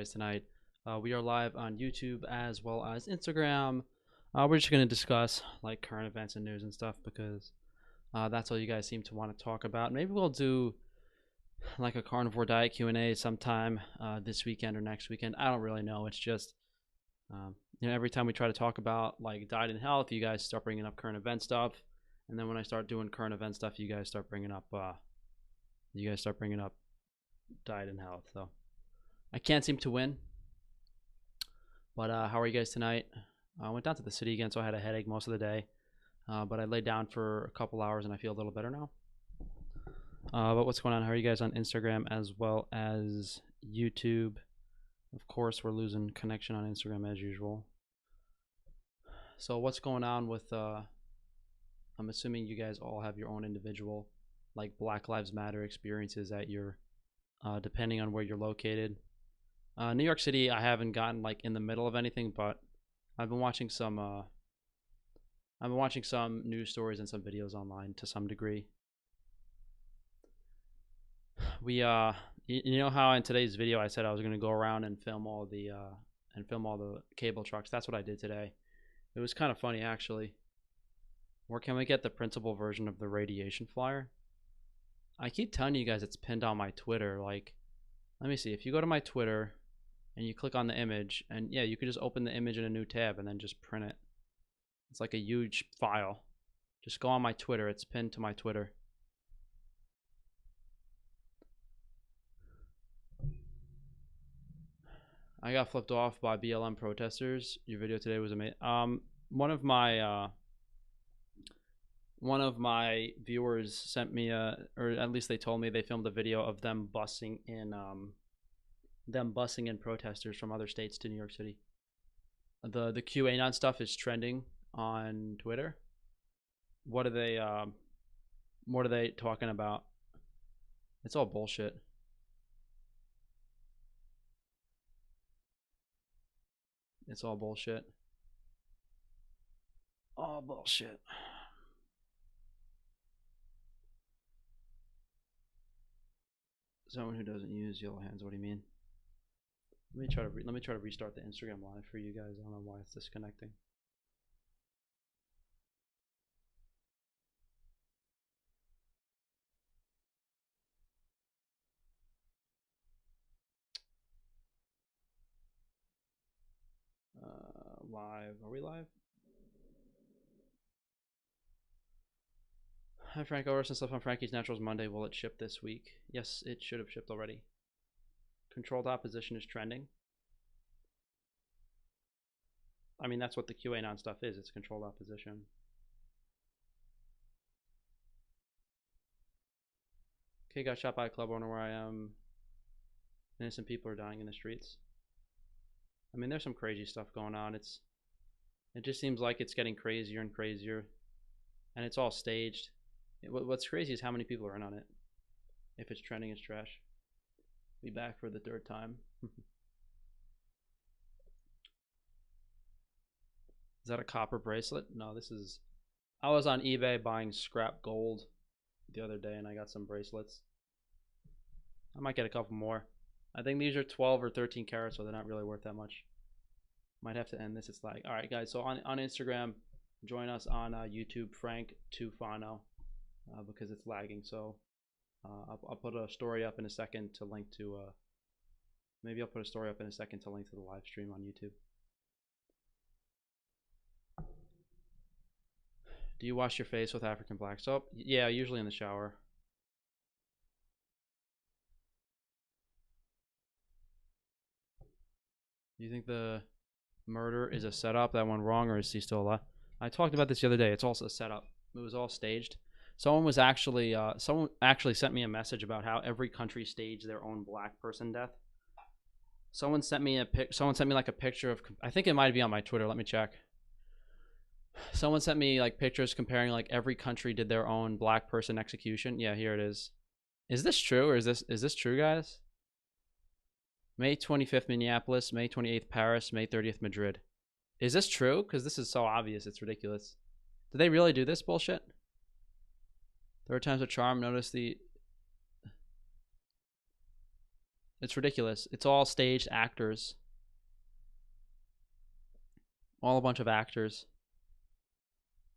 Tonight. We are live on YouTube as well as Instagram. We're just going to discuss like current events and news and stuff because that's all you guys seem to want to talk about. Maybe we'll do like a carnivore diet Q&A sometime this weekend or next weekend. I don't really know. It's just every time we try to talk about like diet and health, you guys start bringing up current event stuff, and then when I start doing current event stuff, you guys start bringing up diet and health. So I can't seem to win. But how are you guys tonight? I went down to the city again, so I had a headache most of the day. But I laid down for a couple hours and I feel a little better now. But what's going on? How are you guys on Instagram as well as YouTube? Of course, we're losing connection on Instagram as usual. So what's going on with, I'm assuming you guys all have your own individual, like Black Lives Matter experiences at your, depending on where you're located. New York City, I haven't gotten like in the middle of anything, but I've been watching some news stories and some videos online to some degree. We you know how in today's video I said I was going to go around and film all the cable trucks. That's what I did today. It was kind of funny actually. Where can we get the printable version of the radiation flyer? I keep telling you guys it's pinned on my Twitter. Like, let me see. If you go to my Twitter and you click on the image, and yeah, you could just open the image in a new tab and then just print it. It's like a huge file. Just go on my Twitter. It's pinned to my Twitter. I got flipped off by BLM protesters. Your video today was amazing. One of my viewers sent me or at least they told me they filmed a video of them bussing in protesters from other states to New York City. The QAnon stuff is trending on Twitter. What are they talking about? It's all bullshit. It's all bullshit. All bullshit. Someone who doesn't use yellow hands. What do you mean? Let me try to restart the Instagram live for you guys. I don't know why it's disconnecting. Live. Are we live? Hi Frank, I ordered some stuff on Frankie's Naturals Monday. Will it ship this week? Yes, it should have shipped already. Controlled opposition is trending. I mean, that's what the QAnon stuff is. It's controlled opposition. Okay, got shot by a club owner where I am. Innocent people are dying in the streets. I mean, there's some crazy stuff going on. It just seems like it's getting crazier and crazier. And it's all staged. What's crazy is how many people are in on it. If it's trending, it's trash. Be back for the third time. Is that a copper bracelet? No, this is... I was on eBay buying scrap gold the other day and I got some bracelets. I might get a couple more. I think these are 12 or 13 carats, so they're not really worth that much. Might have to end this. It's like, all right, guys. So on Instagram, join us on YouTube, Frank Tufano, because it's lagging. So I'll put a story up in a second to link to. Maybe I'll put a story up in a second to link to the live stream on YouTube. Do you wash your face with African black soap? Yeah, usually in the shower. Do you think the murder is a setup that went wrong, or is he still alive? I talked about this the other day. It's also a setup. It was all staged. Someone actually sent me a message about how every country staged their own black person death. Someone sent me like a picture of, I think it might be on my Twitter. Let me check. Someone sent me like pictures comparing like every country did their own black person execution. Yeah, here it is. Is this true, or is this true, guys? May 25th, Minneapolis. May 28th, Paris. May 30th, Madrid. Is this true? Because this is so obvious. It's ridiculous. Did they really do this bullshit? There were times with charm. Notice the It's ridiculous. It's all staged actors. All a bunch of actors.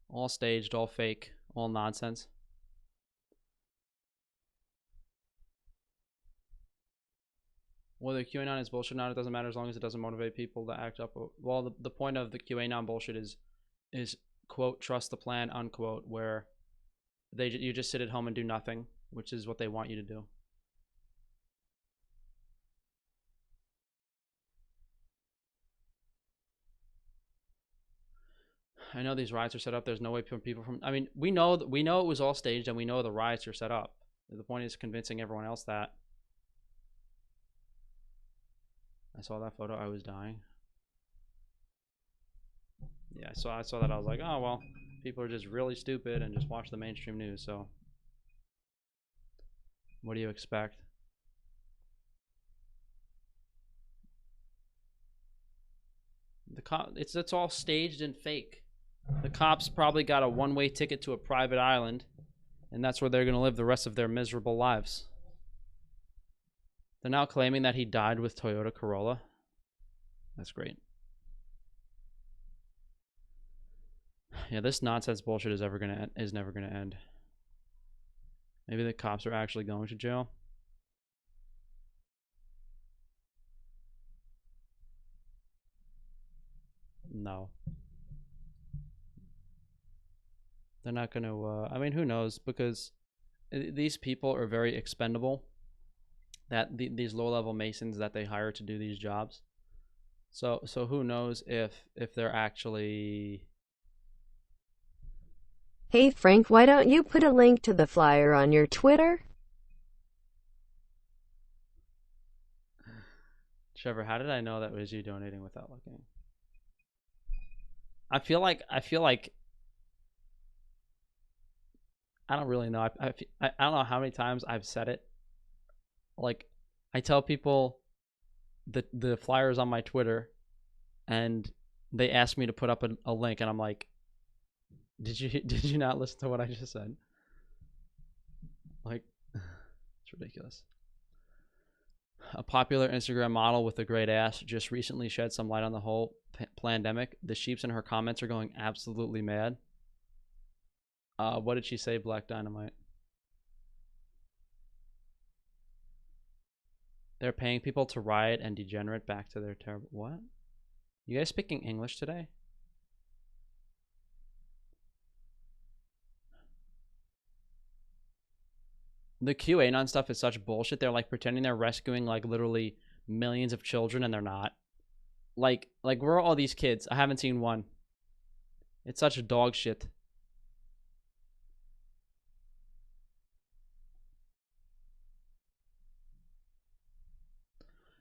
All staged, all fake, all nonsense. Whether QAnon is bullshit or not, it doesn't matter as long as it doesn't motivate people to act up. Well, the point of the QAnon bullshit is quote, trust the plan, unquote, where you just sit at home and do nothing, which is what they want you to do. I know these riots are set up. There's no way people from. I mean, we know it was all staged, and we know the riots are set up. The point is convincing everyone else that. I saw that photo. I was dying. Yeah, I saw that. I was like, oh well, people are just really stupid and just watch the mainstream news. So, what do you expect? It's all staged and fake. The cops probably got a one-way ticket to a private island, and that's where they're going to live the rest of their miserable lives. They're now claiming that he died with Toyota Corolla. That's great. Yeah, this nonsense bullshit is never going to end. Maybe the cops are actually going to jail. No. They're not going to, I mean, who knows? Because these people are very expendable. These low-level Masons that they hire to do these jobs. So who knows if they're actually... Hey Frank, why don't you put a link to the flyer on your Twitter? Trevor, how did I know that was you donating without looking? I feel like I don't really know. I don't know how many times I've said it. Like, I tell people the flyers on my Twitter, and they ask me to put up a link, and I'm like, did you not listen to what I just said? Like, it's ridiculous. A popular Instagram model with a great ass just recently shed some light on the whole pandemic. The sheeps in her comments are going absolutely mad. What did she say, Black Dynamite? They're paying people to riot and degenerate back to their terrible... What? You guys speaking English today? The QAnon stuff is such bullshit. They're like pretending they're rescuing like literally millions of children, and they're not. Like where are all these kids? I haven't seen one. It's such a dog shit.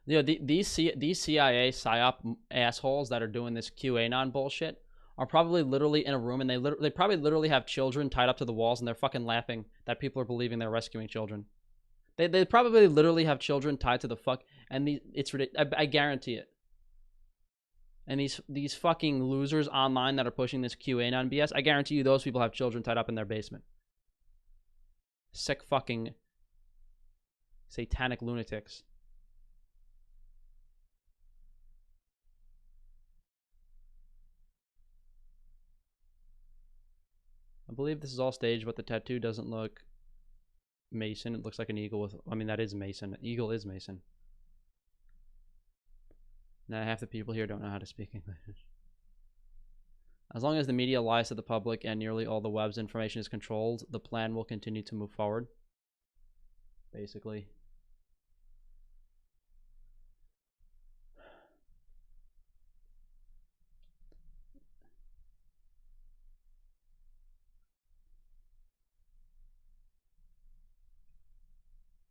You know, these CIA psyop assholes that are doing this QAnon bullshit are probably literally in a room, and they probably literally have children tied up to the walls, and they're fucking laughing that people are believing they're rescuing children. They probably literally have children tied to the fuck, and it's ridiculous. I guarantee it. And these fucking losers online that are pushing this QAnon BS, I guarantee you those people have children tied up in their basement. Sick fucking satanic lunatics. I believe this is all staged, but the tattoo doesn't look Mason. It looks like an eagle with... I mean, that is Mason. Eagle is Mason. Now, half the people here don't know how to speak English. As long as the media lies to the public and nearly all the web's information is controlled, the plan will continue to move forward. Basically.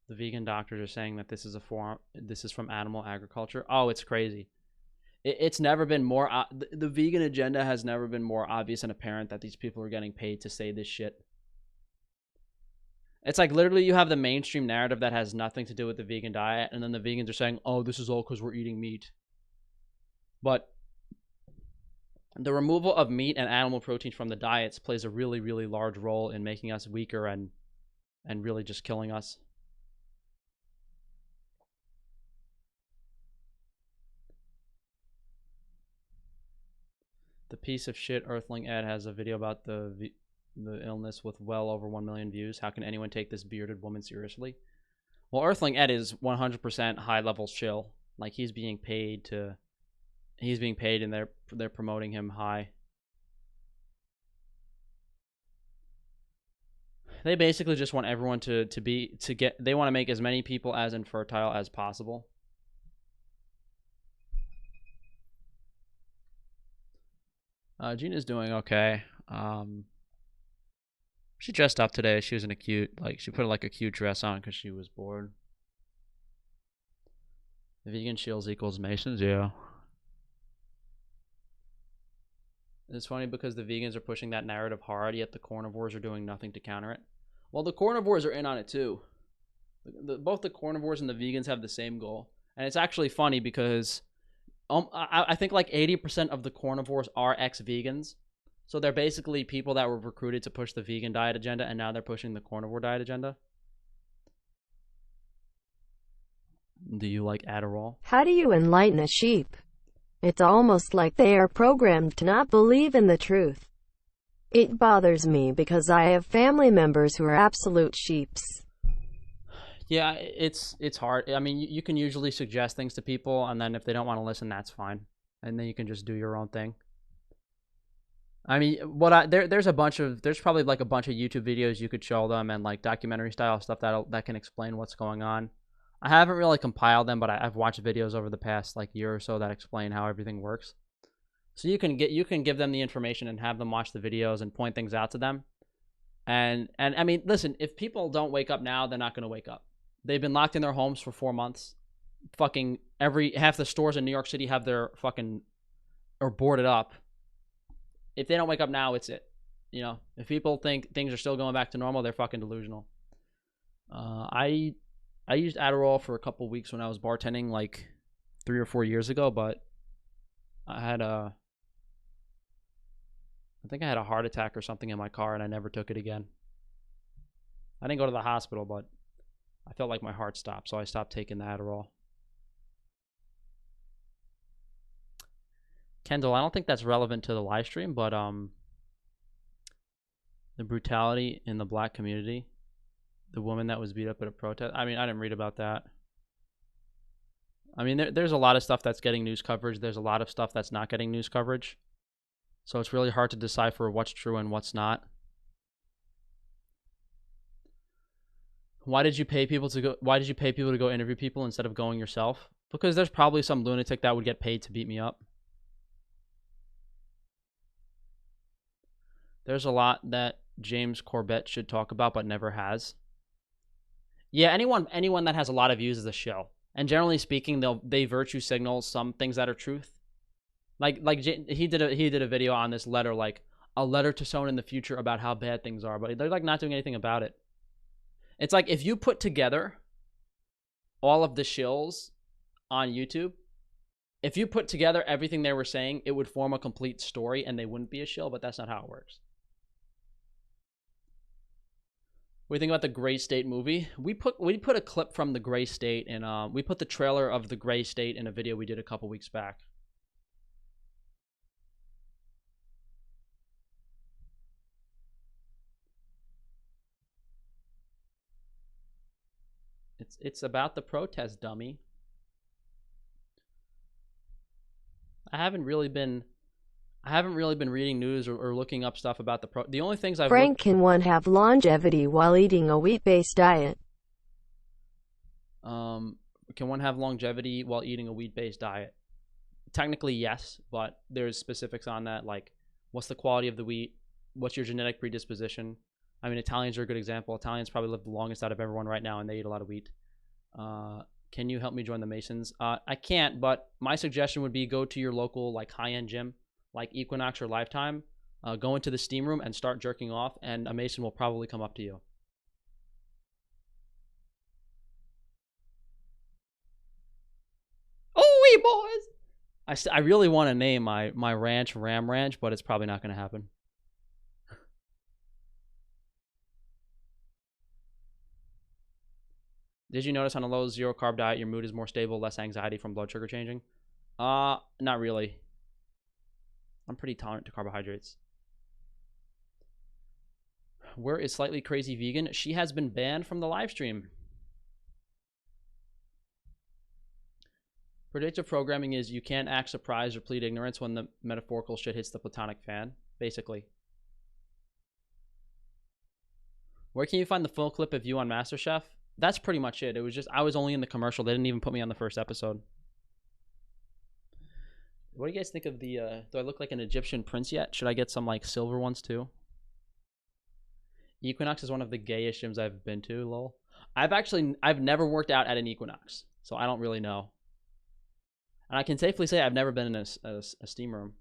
The vegan doctors are saying that this is from animal agriculture. Oh, it's crazy. It's never been more... the vegan agenda has never been more obvious and apparent that these people are getting paid to say this shit. It's like literally you have the mainstream narrative that has nothing to do with the vegan diet, and then the vegans are saying, oh, this is all because we're eating meat. But the removal of meat and animal protein from the diets plays a really, really large role in making us weaker and really just killing us. piece of shit Earthling Ed has a video about the illness with well over 1 million views. How can anyone take this bearded woman seriously? Well, Earthling Ed is 100% high level shill. Like he's being paid and they're promoting him high. They basically just want everyone they want to make as many people as infertile as possible. Gina's doing okay. She dressed up today. She was in she put like a cute dress on because she was bored. Vegan Shills equals Masons, yeah. It's funny because the vegans are pushing that narrative hard, yet the carnivores are doing nothing to counter it. Well, the carnivores are in on it too. Both the carnivores and the vegans have the same goal. And it's actually funny because I think like 80% of the carnivores are ex-vegans. So they're basically people that were recruited to push the vegan diet agenda, and now they're pushing the carnivore diet agenda. Do you like Adderall? How do you enlighten a sheep? It's almost like they are programmed to not believe in the truth. It bothers me because I have family members who are absolute sheeps. Yeah, it's hard. I mean, you can usually suggest things to people, and then if they don't want to listen, that's fine. And then you can just do your own thing. I mean, there's probably like a bunch of YouTube videos you could show them and like documentary style stuff that can explain what's going on. I haven't really compiled them, but I've watched videos over the past like year or so that explain how everything works. So you can give them the information and have them watch the videos and point things out to them. And I mean, listen, if people don't wake up now, they're not going to wake up. They've been locked in their homes for 4 months. Fucking half the stores in New York City have their or boarded up. If they don't wake up now, it's it. You know, if people think things are still going back to normal, they're fucking delusional. I used Adderall for a couple weeks when I was bartending like 3 or 4 years ago, but I think I had a heart attack or something in my car, and I never took it again. I didn't go to the hospital, but I felt like my heart stopped, so I stopped taking the Adderall. Kendall, I don't think that's relevant to the live stream, but the brutality in the black community, the woman that was beat up at a protest. I mean, I didn't read about that. I mean, there's a lot of stuff that's getting news coverage. There's a lot of stuff that's not getting news coverage. So it's really hard to decipher what's true and what's not. Why did you pay people to go interview people instead of going yourself? Because there's probably some lunatic that would get paid to beat me up. There's a lot that James Corbett should talk about but never has. Yeah, anyone that has a lot of views is a shill. And generally speaking, they virtue signal some things that are truth. Like he did a video on this letter, like a letter to someone in the future about how bad things are, but they're like not doing anything about it. It's like if you put together all of the shills on YouTube, if you put together everything they were saying, it would form a complete story and they wouldn't be a shill, but that's not how it works. What do you think about the Gray State movie? We put a clip from the Gray State and we put the trailer of the Gray State in a video we did a couple weeks back. It's about the protest, dummy. I haven't really been reading news or looking up stuff about the only things Frank, can one have longevity while eating a wheat-based diet? Can one have longevity while eating a wheat-based diet? Technically, yes, but there's specifics on that, like what's the quality of the wheat, what's your genetic predisposition. I mean, Italians are a good example. Italians probably live the longest out of everyone right now, and they eat a lot of wheat. Can you help me join the Masons? I can't, but my suggestion would be go to your local like high-end gym, like Equinox or Lifetime. Go into the steam room and start jerking off, and a Mason will probably come up to you. Oh, we boys! I really want to name my ranch Ram Ranch, but it's probably not going to happen. Did you notice on a low zero carb diet, your mood is more stable, less anxiety from blood sugar changing? Not really. I'm pretty tolerant to carbohydrates. Where is Slightly Crazy Vegan? She has been banned from the live stream. Predictive programming is you can't act surprised or plead ignorance when the metaphorical shit hits the platonic fan, basically. Where can you find the full clip of you on MasterChef? That's pretty much it. It was just, I was only in the commercial. They didn't even put me on the first episode. What do you guys think of the, do I look like an Egyptian prince yet? Should I get some like silver ones too? Equinox is one of the gayest gyms I've been to, lol. I've never worked out at an Equinox, so I don't really know. And I can safely say I've never been in a steam room.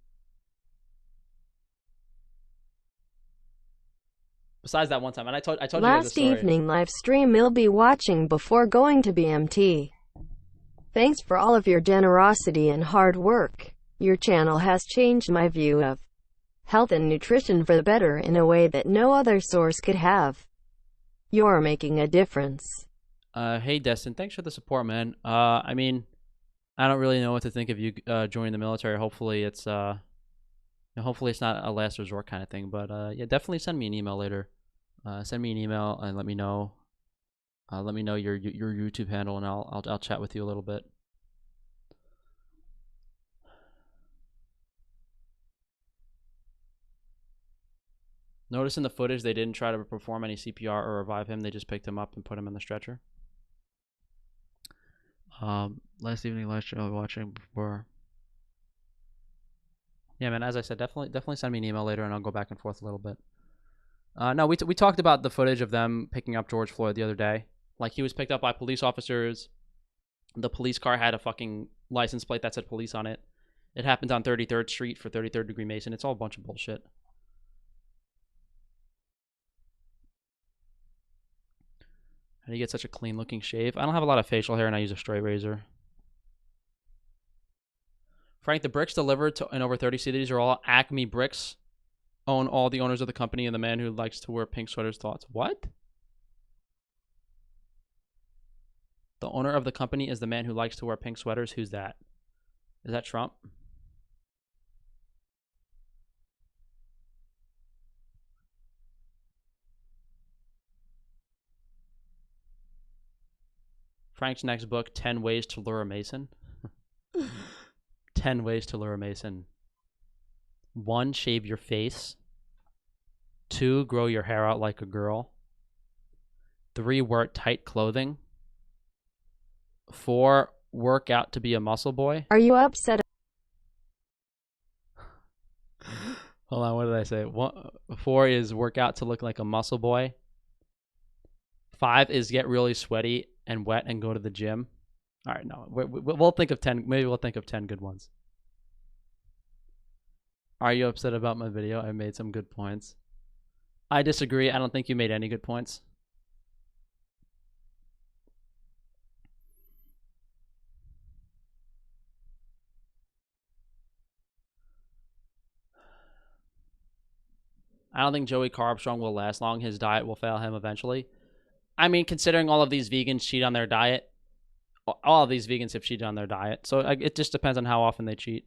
Besides that one time, and I told you guys the Last story. evening live stream you'll be watching before going to BMT. Thanks for all of your generosity and hard work. Your channel has changed my view of health and nutrition for the better in a way that no other source could have. You're making a difference. Hey Destin, thanks for the support, man. I mean, I don't really know what to think of you joining the military. Hopefully it's hopefully it's not a last resort kind of thing. But yeah, definitely send me an email later. Send me an email and let me know. Let me know your YouTube handle, and I'll chat with you a little bit. Notice in the footage they didn't try to perform any CPR or revive him. They just picked him up and put him in the stretcher. Last evening live stream I was watching before. Yeah, man. As I said, definitely send me an email later, and I'll go back and forth a little bit. No, we talked about the footage of them picking up George Floyd the other day. Like, he was picked up by police officers. The police car had a fucking license plate that said police on it. It happened on 33rd Street for 33rd Degree Mason. It's all a bunch of bullshit. How do you get such a clean looking shave? I don't have a lot of facial hair and I use a straight razor. Frank, the bricks delivered to in over 30 cities are all Acme bricks. Own all the owners of the company and the man who likes to wear pink sweaters thoughts. What? The owner of the company is the man who likes to wear pink sweaters. Who's that? Is that Trump? Frank's next book, 10 Ways to Lure a Mason. 10 Ways to Lure a Mason. 1, shave your face. 2, grow your hair out like a girl. 3, wear tight clothing. 4, work out to be a muscle boy. Are you upset? Hold on, what did I say? 4 is work out to look like a muscle boy. 5 is get really sweaty and wet and go to the gym. All right, no, we'll think of 10. Maybe we'll think of 10 good ones. Are you upset about my video? I made some good points. I disagree. I don't think you made any good points. I don't think Joey Carbstrong will last long. His diet will fail him eventually. I mean, considering all of these vegans cheat on their diet, all of these vegans have cheated on their diet. So it just depends on how often they cheat.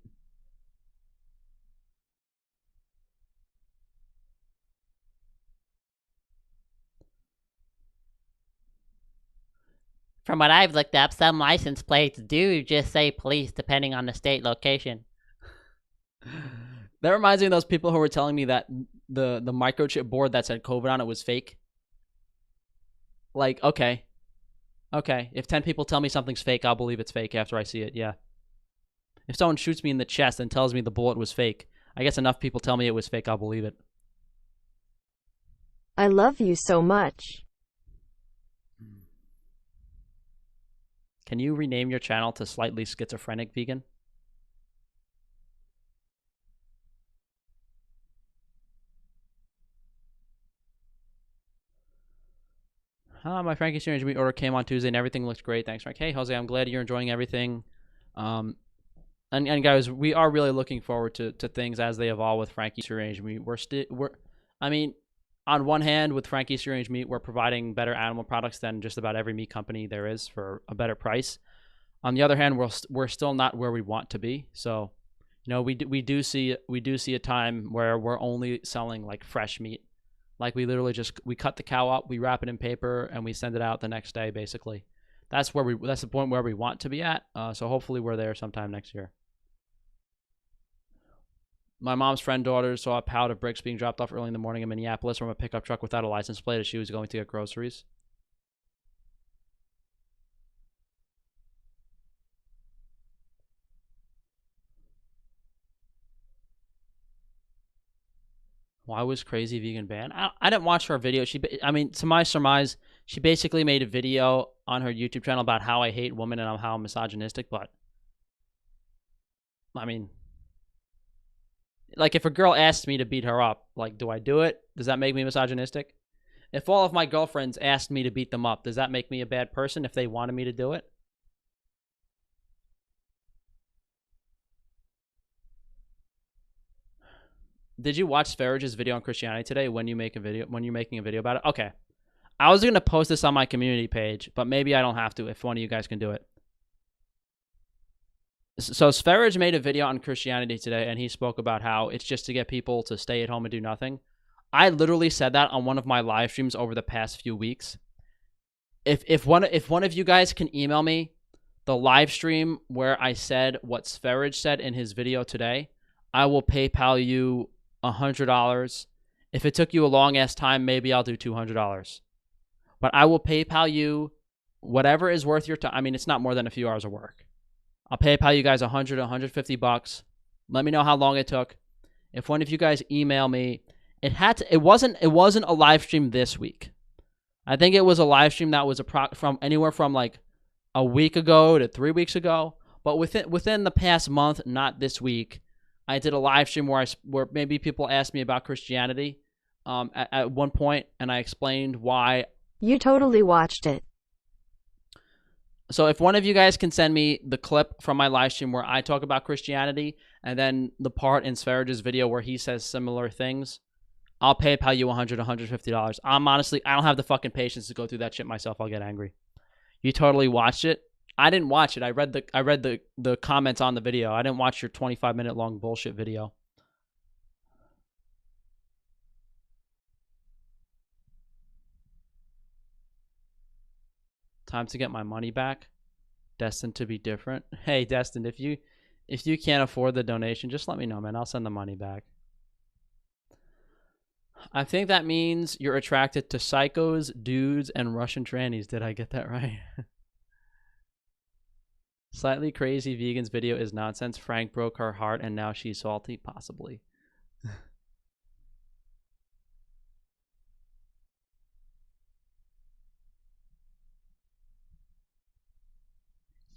From what I've looked up, some license plates do just say police depending on the state location. That reminds me of those people who were telling me that the microchip board that said COVID on it was fake. Like, okay. If 10 people tell me something's fake, I'll believe it's fake after I see it, yeah. If someone shoots me in the chest and tells me the bullet was fake, I guess enough people tell me it was fake, I'll believe it. I love you so much. Can you rename your channel to Slightly Schizophrenic Vegan? My Frankie Strange meat order came on Tuesday and everything looks great. Thanks, Frank. Hey, Jose, I'm glad you're enjoying everything. And guys, we are really looking forward to things as they evolve with Frankie's Strange Meat. I mean, on one hand, with Frankie's Strange Meat, we're providing better animal products than just about every meat company there is for a better price. On the other hand, we're still not where we want to be. So, You know, we do see a time where we're only selling like fresh meat. Like we literally just we cut the cow up, we wrap it in paper, and we send it out the next day. Basically, that's the point where we want to be at. So hopefully we're there sometime next year. My mom's friend daughter saw a pallet of bricks being dropped off early in the morning in Minneapolis from a pickup truck without a license plate as she was going to get groceries. Why was Crazy Vegan banned? I didn't watch her video. I mean, to my surmise, she basically made a video on her YouTube channel about how I hate women and how I'm misogynistic. But I mean, like, if a girl asks me to beat her up, like, do I do it? Does that make me misogynistic? If all of my girlfriends asked me to beat them up, does that make me a bad person if they wanted me to do it? Did you watch Sferage's video on Christianity today when you're making a video about it? Okay. I was going to post this on my community page, but maybe I don't have to if one of you guys can do it. So Sferage made a video on Christianity today, and he spoke about how it's just to get people to stay at home and do nothing. I literally said that on one of my live streams over the past few weeks. If one of you guys can email me the live stream where I said what Sferage said in his video today, I will PayPal you $100. If it took you a long ass time, maybe I'll do $200. But I will PayPal you whatever is worth your time. I mean, it's not more than a few hours of work. I'll PayPal you guys $100, $150. Let me know how long it took. If one of you guys email me, it wasn't a live stream this week. I think it was a live stream that was from anywhere from like a week ago to 3 weeks ago. But within the past month, not this week, I did a live stream where maybe people asked me about Christianity at one point, and I explained why. You totally watched it. So if one of you guys can send me the clip from my live stream where I talk about Christianity and then the part in Sferage's video where he says similar things, I'll PayPal you $100, $150. I don't have the fucking patience to go through that shit myself. I'll get angry. You totally watched it? I didn't watch it. I read the comments on the video. I didn't watch your 25-minute long bullshit video. Time to get my money back. Destined to be different. Hey, Destined, if you can't afford the donation, just let me know, man. I'll send the money back. I think that means you're attracted to psychos, dudes, and Russian trannies. Did I get that right? Slightly Crazy Vegan's video is nonsense. Frank broke her heart and now she's salty. Possibly.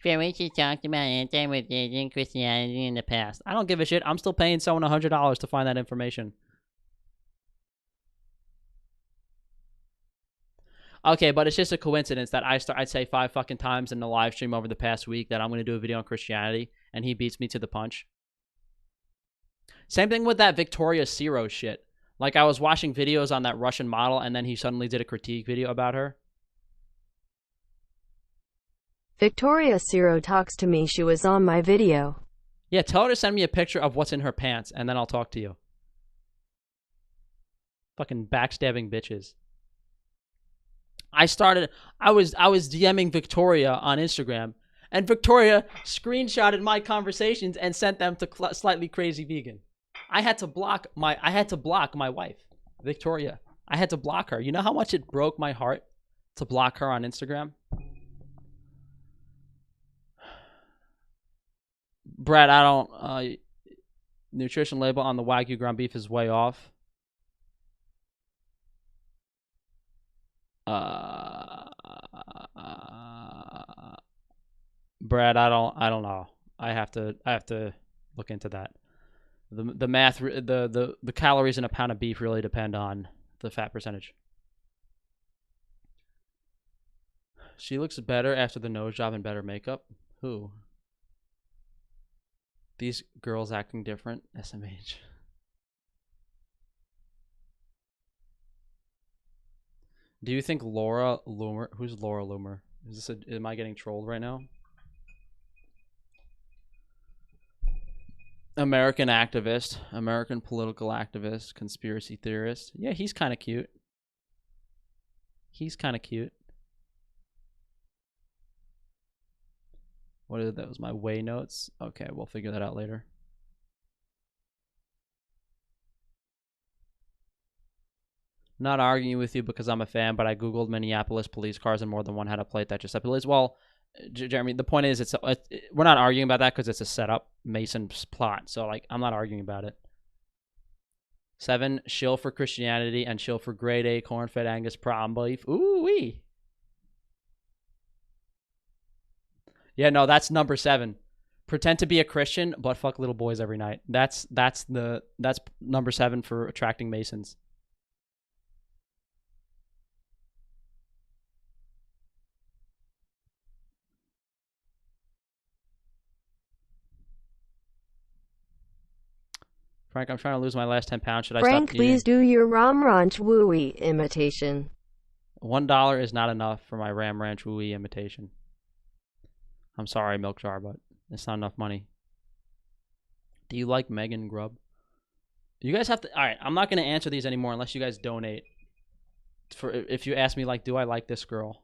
We talked about anti-religion Christianity in the past. I don't give a shit. I'm still paying someone $100 to find that information. Okay, but it's just a coincidence that I'd say 5 fucking times in the live stream over the past week that I'm going to do a video on Christianity, and he beats me to the punch. Same thing with that Victoria Ciro shit. Like, I was watching videos on that Russian model, and then he suddenly did a critique video about her. Victoria Ciro talks to me. She was on my video. Yeah, tell her to send me a picture of what's in her pants, and then I'll talk to you. Fucking backstabbing bitches. I was DMing Victoria on Instagram, and Victoria screenshotted my conversations and sent them to Slightly Crazy Vegan. I had to block my wife, Victoria. I had to block her. You know how much it broke my heart to block her on Instagram? Brad, I don't nutrition label on the Wagyu ground beef is way off. Brad, I don't know. I have to look into that. The math, the calories in a pound of beef really depend on the fat percentage. She looks better after the nose job and better makeup. Who? These girls acting different. SMH. Do you think Laura Loomer? Who's Laura Loomer? Am I getting trolled right now? American activist, American political activist, conspiracy theorist. Yeah, he's kind of cute. He's kind of cute. What are those? My way notes? Okay, we'll figure that out later. Not arguing with you because I'm a fan, but I googled Minneapolis police cars and more than one had a plate that just said police. Well, Jeremy, the point is, we're not arguing about that because it's a setup Mason's plot. So like, I'm not arguing about it. 7, shill for Christianity and shill for grade A corn-fed Angus prom beef. Ooh wee. Yeah, no, that's number 7. Pretend to be a Christian, but fuck little boys every night. That's number 7 for attracting Masons. Frank, I'm trying to lose my last 10 pounds. Should I Frank, stop please do your Ram Ranch Wooey imitation. $1 is not enough for my Ram Ranch Wooey imitation. I'm sorry, Milk Jar, but it's not enough money. Do you like Megan Grub? You guys have to... Alright, I'm not going to answer these anymore unless you guys donate. For if you ask me, like, do I like this girl?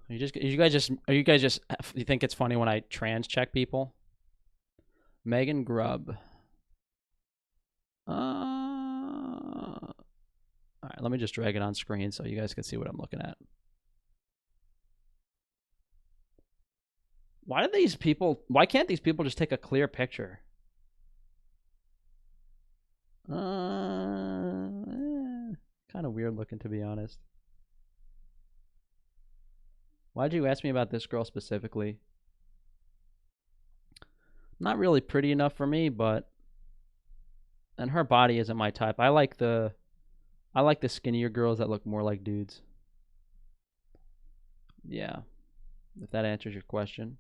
You think it's funny when I trans check people? Megan Grubb. Alright, let me just drag it on screen so you guys can see what I'm looking at. Why can't these people just take a clear picture? Kind of weird looking, to be honest. Why'd you ask me about this girl specifically? Not really pretty enough for me, but... And her body isn't my type. I like the skinnier girls that look more like dudes. Yeah. If that answers your question.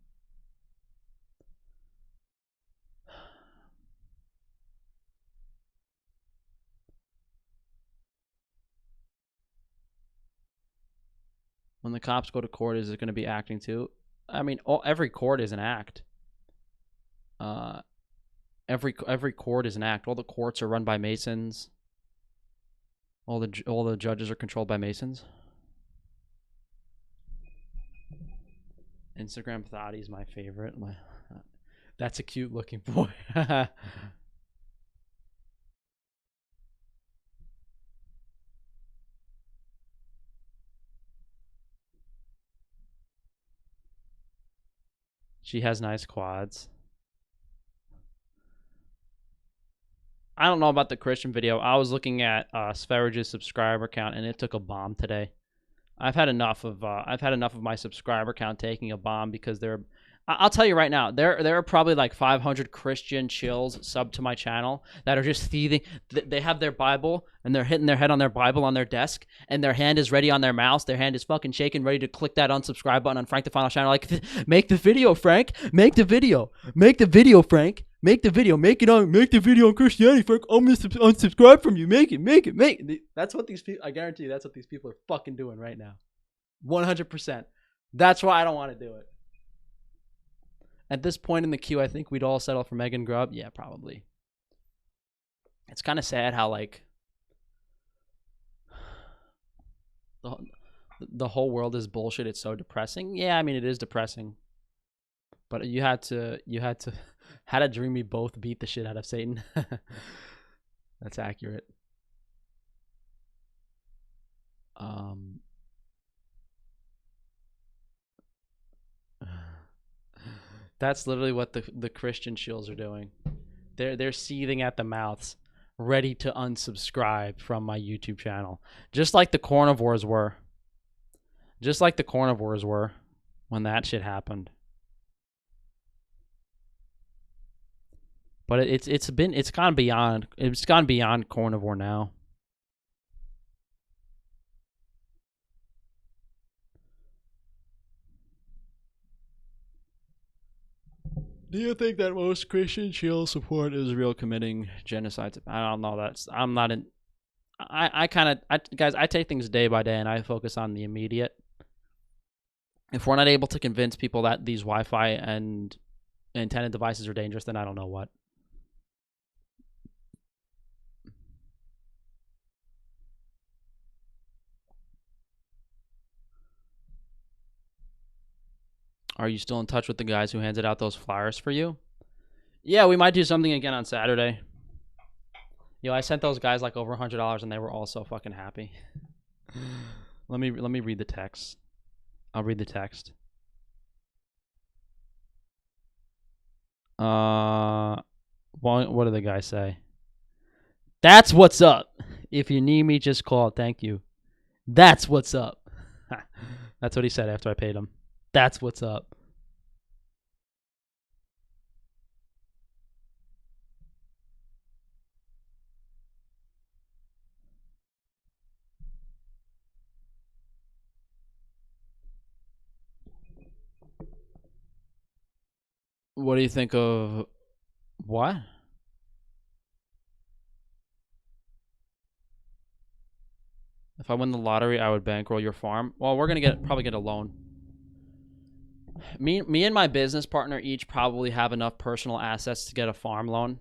When the cops go to court, is it going to be acting too? I mean, every court is an act. Every court is an act. All the courts are run by Masons. All the judges are controlled by Masons. Instagram Thotty is my favorite. That's a cute looking boy. She has nice quads. I don't know about the Christian video. I was looking at Spherage's subscriber count, and it took a bomb today. I've had enough of my subscriber count taking a bomb because I'll tell you right now, there are probably like 500 Christian chills sub to my channel that are just thieving. They have their Bible and they're hitting their head on their Bible on their desk, and their hand is ready on their mouse. Their hand is fucking shaking, ready to click that unsubscribe button on Frank the Final channel. Like, make the video, Frank. Make the video. Make the video, Frank. Make the video. Make the video on Christianity, Frank. I'm gonna unsubscribe from you. Make it. That's what these people. I guarantee you, that's what these people are fucking doing right now. 100%. That's why I don't want to do it. At this point in the queue, I think we'd all settle for Megan Grubb. Yeah, probably. It's kind of sad how, like, the whole world is bullshit. It's so depressing. Yeah, I mean, it is depressing. But you had to had a dream we both beat the shit out of Satan. That's accurate. That's literally what the Christian shills are doing. They're seething at the mouths, ready to unsubscribe from my YouTube channel, just like the carnivores were. Just like the carnivores were when that shit happened. But it's gone beyond carnivore now. Do you think that most Christian shield support Israel committing genocide? I don't know. I'm not in. Guys, I take things day by day and I focus on the immediate. If we're not able to convince people that these Wi-Fi and intended devices are dangerous, then I don't know what. Are you still in touch with the guys who handed out those flyers for you? Yeah, we might do something again on Saturday. Yo, I sent those guys like over $100 and they were all so fucking happy. Let me read the text. I'll read the text. What did the guy say? That's what's up. If you need me, just call. Thank you. That's what's up. That's what he said after I paid him. That's what's up. What do you think of what? If I win the lottery, I would bankroll your farm. Well, we're gonna probably get a loan. Me and my business partner each probably have enough personal assets to get a farm loan.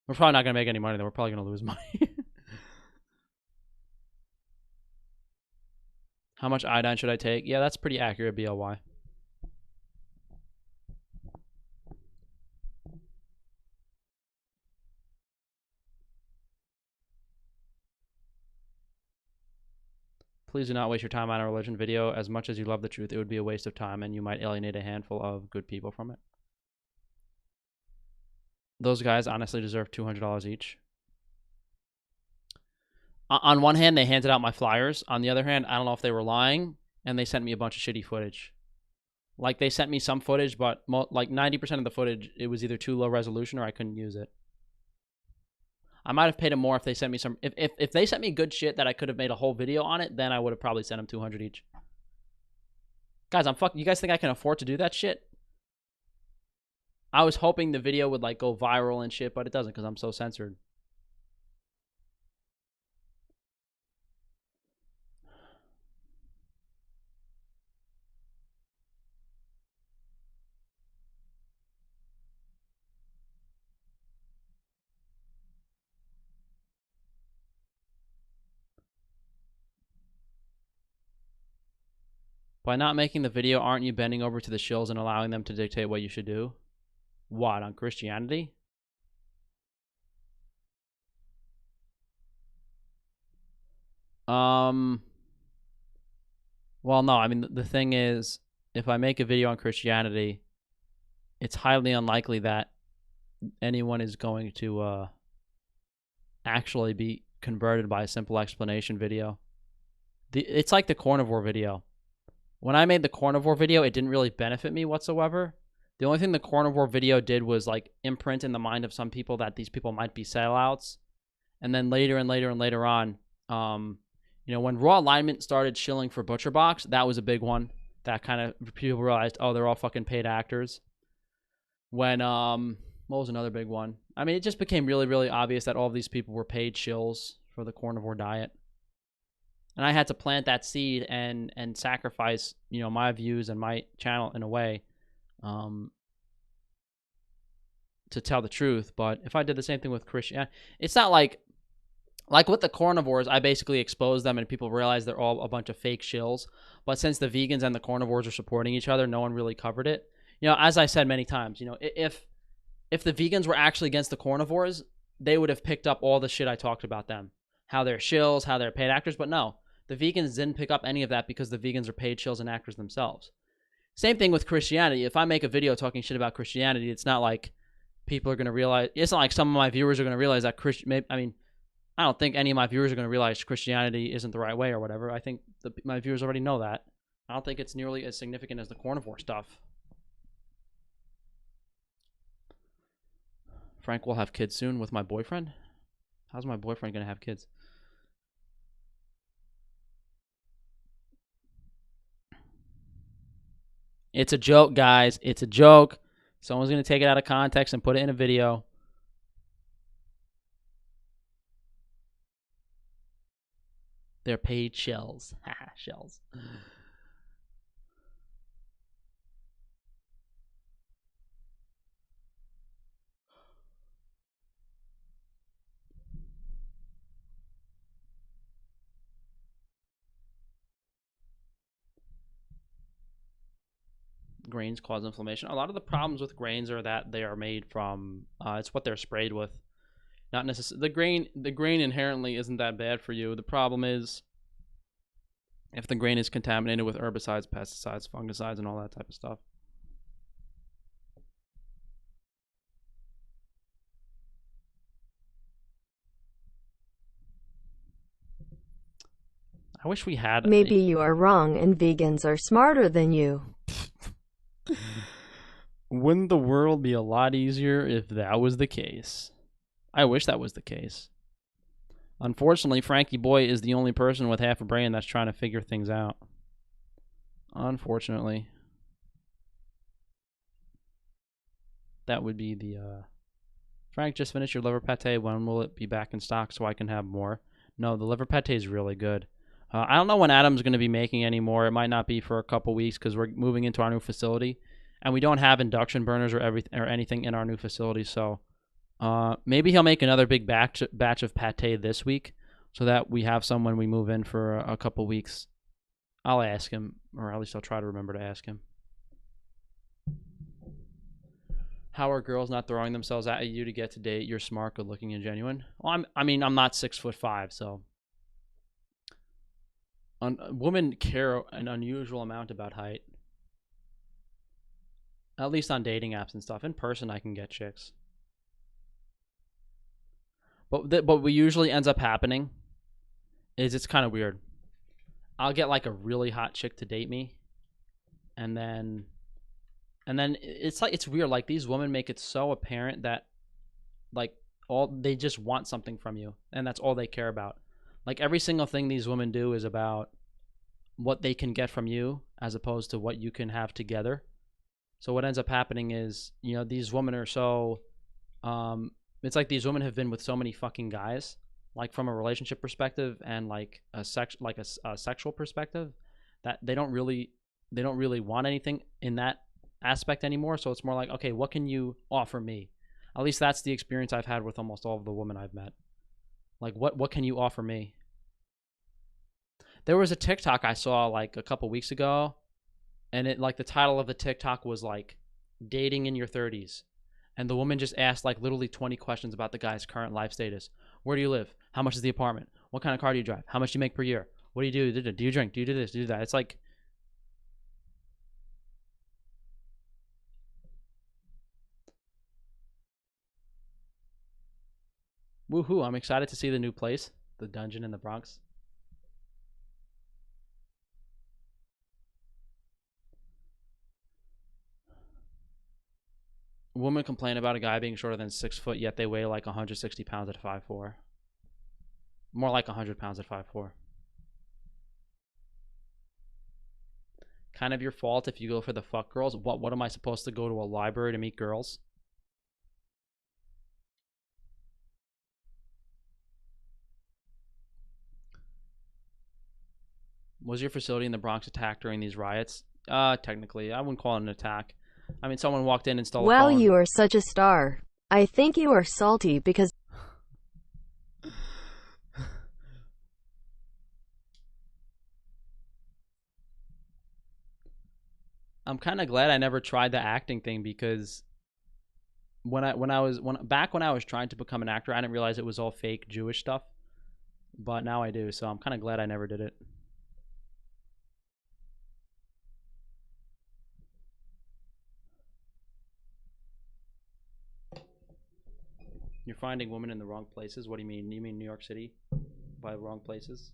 We're probably not gonna make any money though. We're probably gonna lose money. How much iodine should I take? Yeah, that's pretty accurate, BLY. Please do not waste your time on a religion video. As much as you love the truth, it would be a waste of time and you might alienate a handful of good people from it. Those guys honestly deserve $200 each. On one hand, they handed out my flyers. On the other hand, I don't know if they were lying, and they sent me a bunch of shitty footage. Like, they sent me some footage, but like 90% of the footage, it was either too low resolution or I couldn't use it. I might have paid them more if they sent me some... If they sent me good shit that I could have made a whole video on it, then I would have probably sent them 200 each. Guys, you guys think I can afford to do that shit? I was hoping the video would, like, go viral and shit, but it doesn't because I'm so censored. By not making the video, aren't you bending over to the shills and allowing them to dictate what you should do? What, on Christianity? Well, no, I mean, the thing is, if I make a video on Christianity, it's highly unlikely that anyone is going to actually be converted by a simple explanation video. It's like the carnivore video. When I made the carnivore video, it didn't really benefit me whatsoever. The only thing the carnivore video did was like imprint in the mind of some people that these people might be sellouts. And then later on, you know, when raw alignment started shilling for Butcher Box, that was a big one. That kind of people realized, oh, they're all fucking paid actors. When what was another big one? I mean, it just became really, really obvious that all of these people were paid shills for the carnivore diet. And I had to plant that seed and sacrifice, you know, my views and my channel in a way to tell the truth. But if I did the same thing with Christian, it's not like with the carnivores, I basically exposed them and people realize they're all a bunch of fake shills. But since the vegans and the carnivores are supporting each other, no one really covered it. You know, as I said many times, you know, if the vegans were actually against the carnivores, they would have picked up all the shit I talked about them. How they're shills, how they're paid actors, but no. The vegans didn't pick up any of that because the vegans are paid shills and actors themselves. Same thing with Christianity. If I make a video talking shit about Christianity, it's not like people are going to realize... It's not like some of my viewers are going to realize that I mean, I don't think any of my viewers are going to realize Christianity isn't the right way or whatever. I think my viewers already know that. I don't think it's nearly as significant as the carnivore stuff. Frank will have kids soon with my boyfriend? How's my boyfriend going to have kids? It's a joke, guys. It's a joke. Someone's going to take it out of context and put it in a video. They're paid shills. Haha, shells. grains cause inflammation. A lot of the problems with grains are that they are made from it's what they're sprayed with. Not necessarily the grain inherently isn't that bad for you. The problem is if the grain is contaminated with herbicides, pesticides, fungicides, and all that type of stuff. I wish we had. Maybe you are wrong and vegans are smarter than you. Wouldn't the world be a lot easier if that was the case? I wish that was the case. Unfortunately, Frankie Boy is the only person with half a brain that's trying to figure things out. Unfortunately. That would be the... Frank, just finished your liver pate. When will it be back in stock so I can have more? No, the liver pate is really good. I don't know when Adam's going to be making any more. It might not be for a couple weeks because we're moving into our new facility. And we don't have induction burners or anything in our new facility. So maybe he'll make another big batch of pate this week so that we have some when we move in for a couple weeks. I'll ask him, or at least I'll try to remember to ask him. How are girls not throwing themselves at you to get to date? You're smart, good looking, and genuine. Well, I'm not 6'5", so women care an unusual amount about height. At least on dating apps and stuff. In person, I can get chicks. But what usually ends up happening is it's kind of weird. I'll get like a really hot chick to date me, and then it's like it's weird. Like these women make it so apparent that like they just want something from you, and that's all they care about. Like every single thing these women do is about what they can get from you as opposed to what you can have together. So what ends up happening is, you know, these women are so it's like these women have been with so many fucking guys, like from a relationship perspective and like a sexual perspective, that they don't really want anything in that aspect anymore. So it's more like, okay, what can you offer me? At least that's the experience I've had with almost all of the women I've met. Like what can you offer me? There was a TikTok I saw like a couple weeks ago, and it like the title of the TikTok was like dating in your 30s. And the woman just asked like literally 20 questions about the guy's current life status. Where do you live? How much is the apartment? What kind of car do you drive? How much do you make per year? What do you do? Do you drink? Do you do this? Do you do that? It's like, woohoo, I'm excited to see the new place, the dungeon in the Bronx. Women complain about a guy being shorter than 6 foot, yet they weigh like 160 pounds at 5'4". More like 100 pounds at 5'4". Kind of your fault if you go for the fuck girls. What am I supposed to go to a library to meet girls? Was your facility in the Bronx attacked during these riots? Technically, I wouldn't call it an attack. I mean, someone walked in and stole a phone. Well, you are such a star. I think you are salty because I'm kind of glad I never tried the acting thing, because when I was trying to become an actor, I didn't realize it was all fake Jewish stuff. But now I do, so I'm kind of glad I never did it. You're finding women in the wrong places? What do you mean? You mean New York City? By wrong places?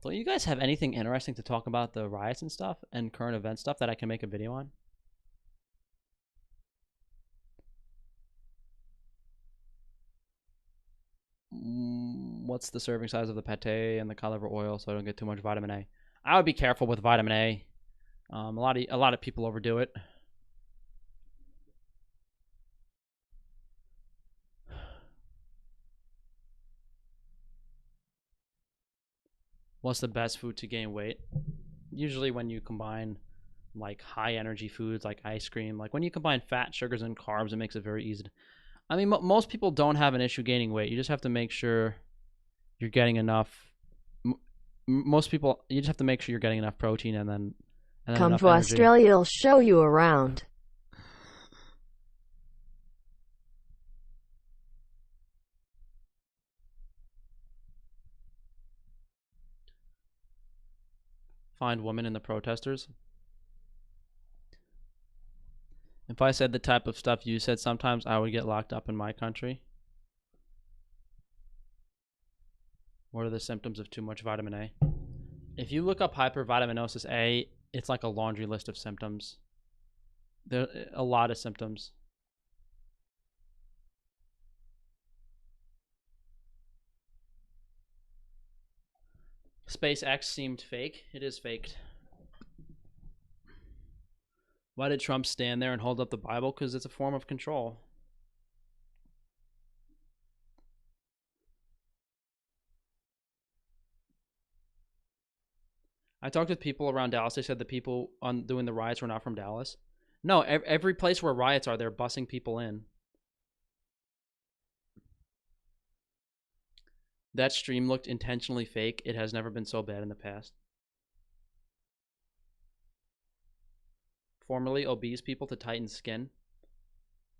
Don't you guys have anything interesting to talk about the riots and stuff and current event stuff that I can make a video on? What's the serving size of the pate and the carnivore oil so I don't get too much vitamin A? I would be careful with vitamin A. A lot of people overdo it. What's the best food to gain weight? Usually when you combine like high energy foods like ice cream, like when you combine fat, sugars, and carbs, it makes it very easy. I mean, most people don't have an issue gaining weight. You just have to make sure you're getting enough. most people, you just have to make sure you're getting enough protein and then Come enough to energy. Australia, I'll show you around. Find women in the protesters. If I said the type of stuff you said, sometimes I would get locked up in my country. What are the symptoms of too much vitamin A? If you look up hypervitaminosis A, it's like a laundry list of symptoms. There are a lot of symptoms. SpaceX seemed fake. It is faked. Why did Trump stand there and hold up the Bible? Because it's a form of control. I talked with people around Dallas. They said the people doing the riots were not from Dallas. No, every place where riots are, they're busing people in. That stream looked intentionally fake. It has never been so bad in the past. Formerly obese people to tighten skin.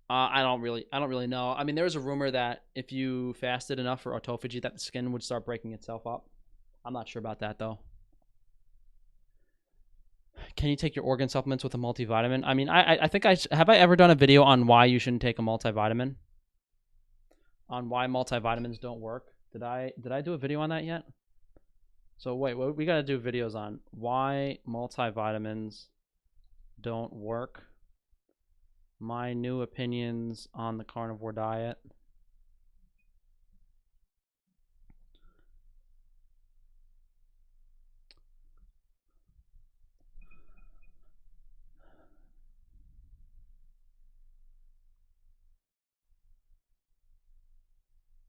I don't really know. I mean, there was a rumor that if you fasted enough for autophagy, that the skin would start breaking itself up. I'm not sure about that though. Can you take your organ supplements with a multivitamin? I mean, I think have I ever done a video on why you shouldn't take a multivitamin? On why multivitamins don't work? Did I do a video on that yet? So wait, we gotta do videos on why multivitamins don't work. My new opinions on the carnivore diet.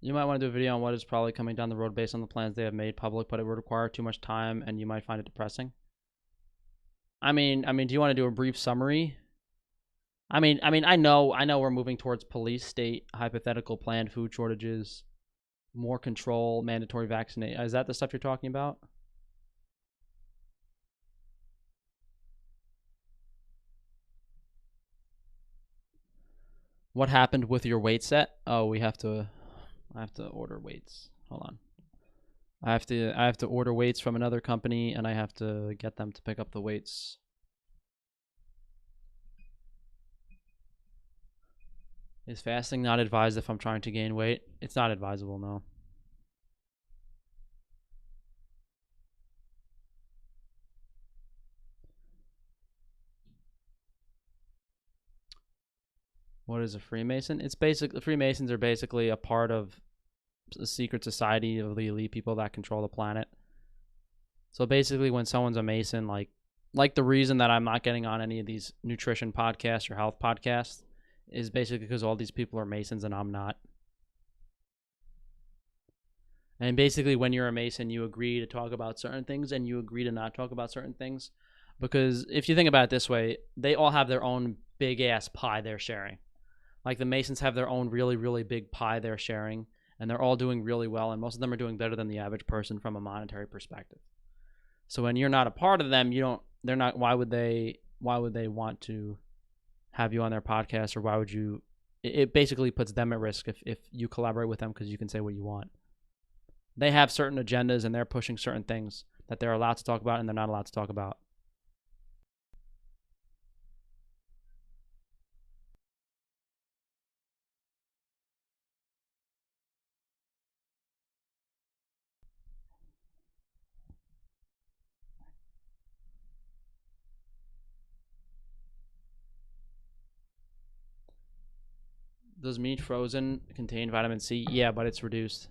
You might want to do a video on what is probably coming down the road based on the plans they have made public, but it would require too much time and you might find it depressing. I mean, do you want to do a brief summary? I mean, I know we're moving towards police state, hypothetical planned food shortages, more control, mandatory vaccination. Is that the stuff you're talking about? What happened with your weight set? Oh, I have to order weights. Hold on. I have to order weights from another company and I have to get them to pick up the weights. Is fasting not advised if I'm trying to gain weight? It's not advisable, no. What is a Freemason? It's basically, Freemasons are basically a part of a secret society of the elite people that control the planet. So basically when someone's a Mason, like the reason that I'm not getting on any of these nutrition podcasts or health podcasts is basically because all these people are Masons and I'm not. And basically when you're a Mason, you agree to talk about certain things and you agree to not talk about certain things. Because if you think about it this way, they all have their own big ass pie they're sharing. Like the Masons have their own really, really big pie they're sharing, and they're all doing really well, and most of them are doing better than the average person from a monetary perspective. So when you're not a part of them, they're not, why would they want to have you on their podcast, or why would you, it basically puts them at risk if you collaborate with them because you can say what you want. They have certain agendas and they're pushing certain things that they're allowed to talk about and they're not allowed to talk about. Does meat frozen contain vitamin C? Yeah, but it's reduced.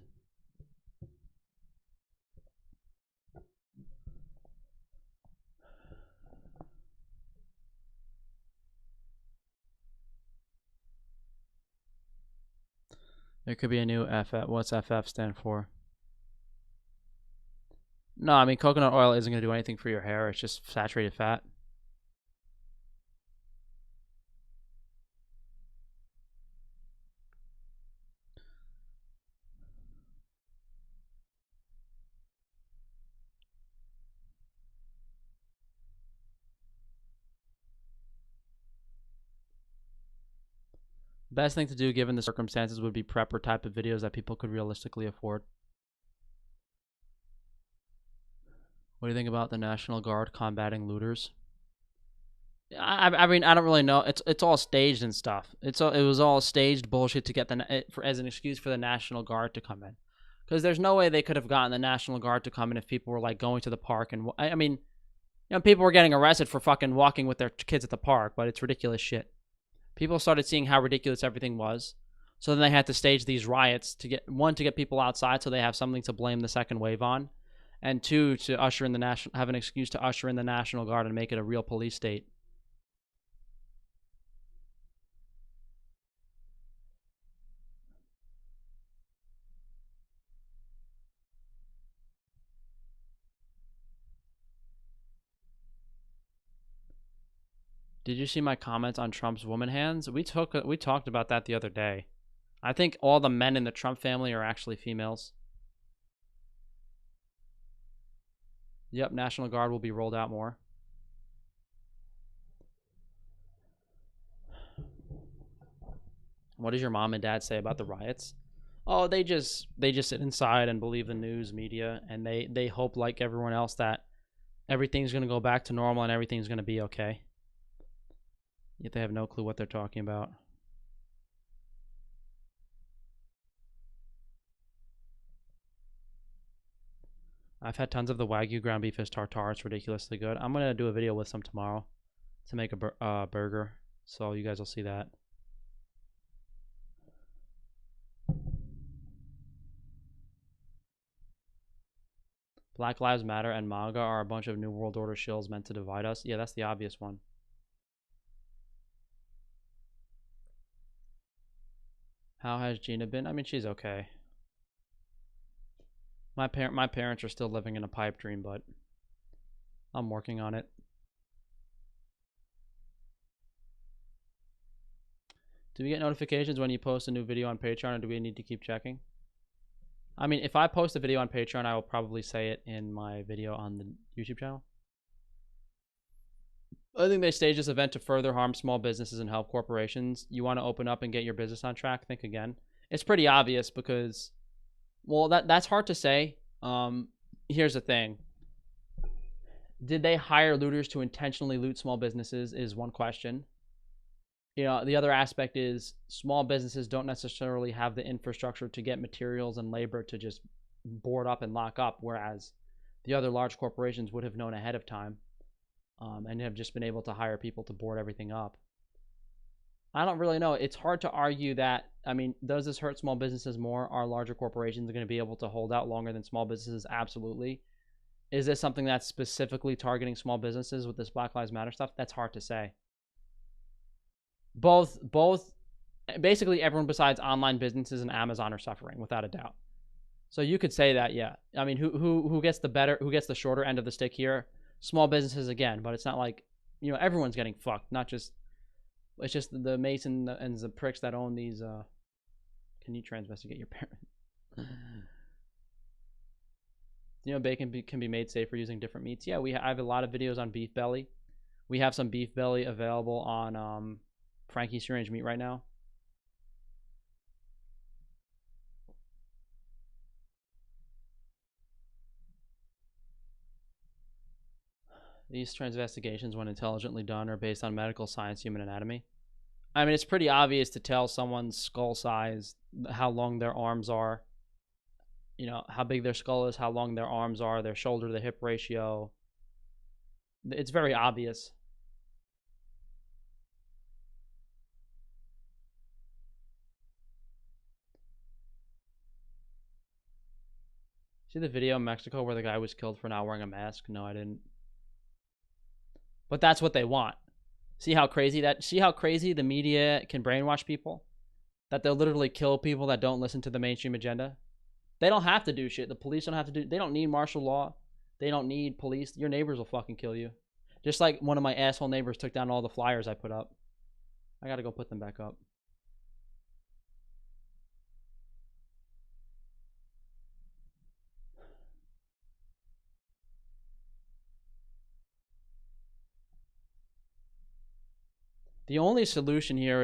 There could be a new FF. What's FF stand for? No, I mean, coconut oil isn't going to do anything for your hair. It's just saturated fat. Best thing to do given the circumstances would be prepper type of videos that people could realistically afford. What do you think about the National Guard combating looters? I mean, I don't really know. It's all staged and stuff. It was all staged bullshit to get as an excuse for the National Guard to come in. Because there's no way they could have gotten the National Guard to come in if people were like going to the park and I mean, people were getting arrested for fucking walking with their kids at the park, but it's ridiculous shit. People started seeing how ridiculous everything was. So then they had to stage these riots to get people outside so they have something to blame the second wave on, and two, to usher in have an excuse to usher in the National Guard and make it a real police state. Did you see my comments on Trump's woman hands? We talked about that the other day. I think all the men in the Trump family are actually females. Yep, National Guard will be rolled out more. What does your mom and dad say about the riots? Oh, they just sit inside and believe the news media, and they hope like everyone else that everything's going to go back to normal and everything's going to be okay. Yet they have no clue what they're talking about. I've had tons of the Wagyu ground beef as tartare. It's ridiculously good. I'm going to do a video with some tomorrow to make a burger. So you guys will see that. Black Lives Matter and MAGA are a bunch of New World Order shills meant to divide us. Yeah, that's the obvious one. How has Gina been? I mean, she's okay. My parents are still living in a pipe dream, but I'm working on it. Do we get notifications when you post a new video on Patreon, or do we need to keep checking? I mean, if I post a video on Patreon, I will probably say it in my video on the YouTube channel. I think they staged this event to further harm small businesses and help corporations. You want to open up and get your business on track? Think again. It's pretty obvious because, well, that's hard to say. Here's the thing. Did they hire looters to intentionally loot small businesses is one question. The other aspect is small businesses don't necessarily have the infrastructure to get materials and labor to just board up and lock up, whereas the other large corporations would have known ahead of time. And have just been able to hire people to board everything up. I don't really know. It's hard to argue that, I mean, does this hurt small businesses more? Are larger corporations going to be able to hold out longer than small businesses? Absolutely. Is this something that's specifically targeting small businesses with this Black Lives Matter stuff? That's hard to say. Both, basically everyone besides online businesses and Amazon are suffering, without a doubt. So you could say that, yeah. I mean, who gets the shorter end of the stick here? Small businesses again, but it's not like, everyone's getting fucked. It's just the Mason and the pricks that own these. Can you transvestigate your parent? Bacon can be made safer using different meats. Yeah, I have a lot of videos on beef belly. We have some beef belly available on Frankie's Free Range Meat right now. These transvestigations, when intelligently done, are based on medical science, human anatomy. I mean, it's pretty obvious to tell someone's skull size, how long their arms are, how big their skull is, how long their arms are, their shoulder to hip ratio. It's very obvious. See the video in Mexico where the guy was killed for not wearing a mask? No, I didn't. But that's what they want. See how crazy the media can brainwash people? That they'll literally kill people that don't listen to the mainstream agenda? They don't have to do shit. The police don't have to do. They don't need martial law. They don't need police. Your neighbors will fucking kill you. Just like one of my asshole neighbors took down all the flyers I put up. I gotta go put them back up. The only solution here,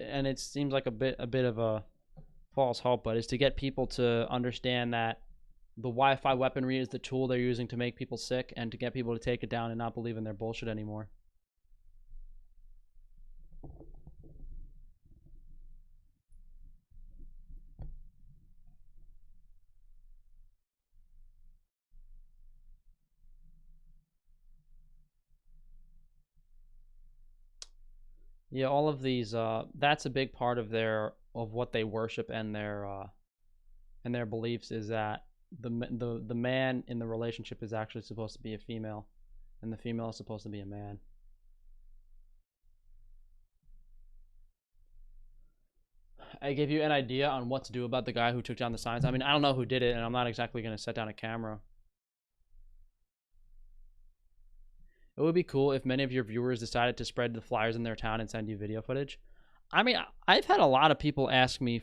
and it seems like a bit of a false hope, but is to get people to understand that the Wi-Fi weaponry is the tool they're using to make people sick, and to get people to take it down and not believe in their bullshit anymore. Yeah, all of these. That's a big part of what they worship and their beliefs is that the man in the relationship is actually supposed to be a female, and the female is supposed to be a man. I gave you an idea on what to do about the guy who took down the signs. I mean, I don't know who did it, and I'm not exactly going to set down a camera. It would be cool if many of your viewers decided to spread the flyers in their town and send you video footage. I mean, I've had a lot of people ask me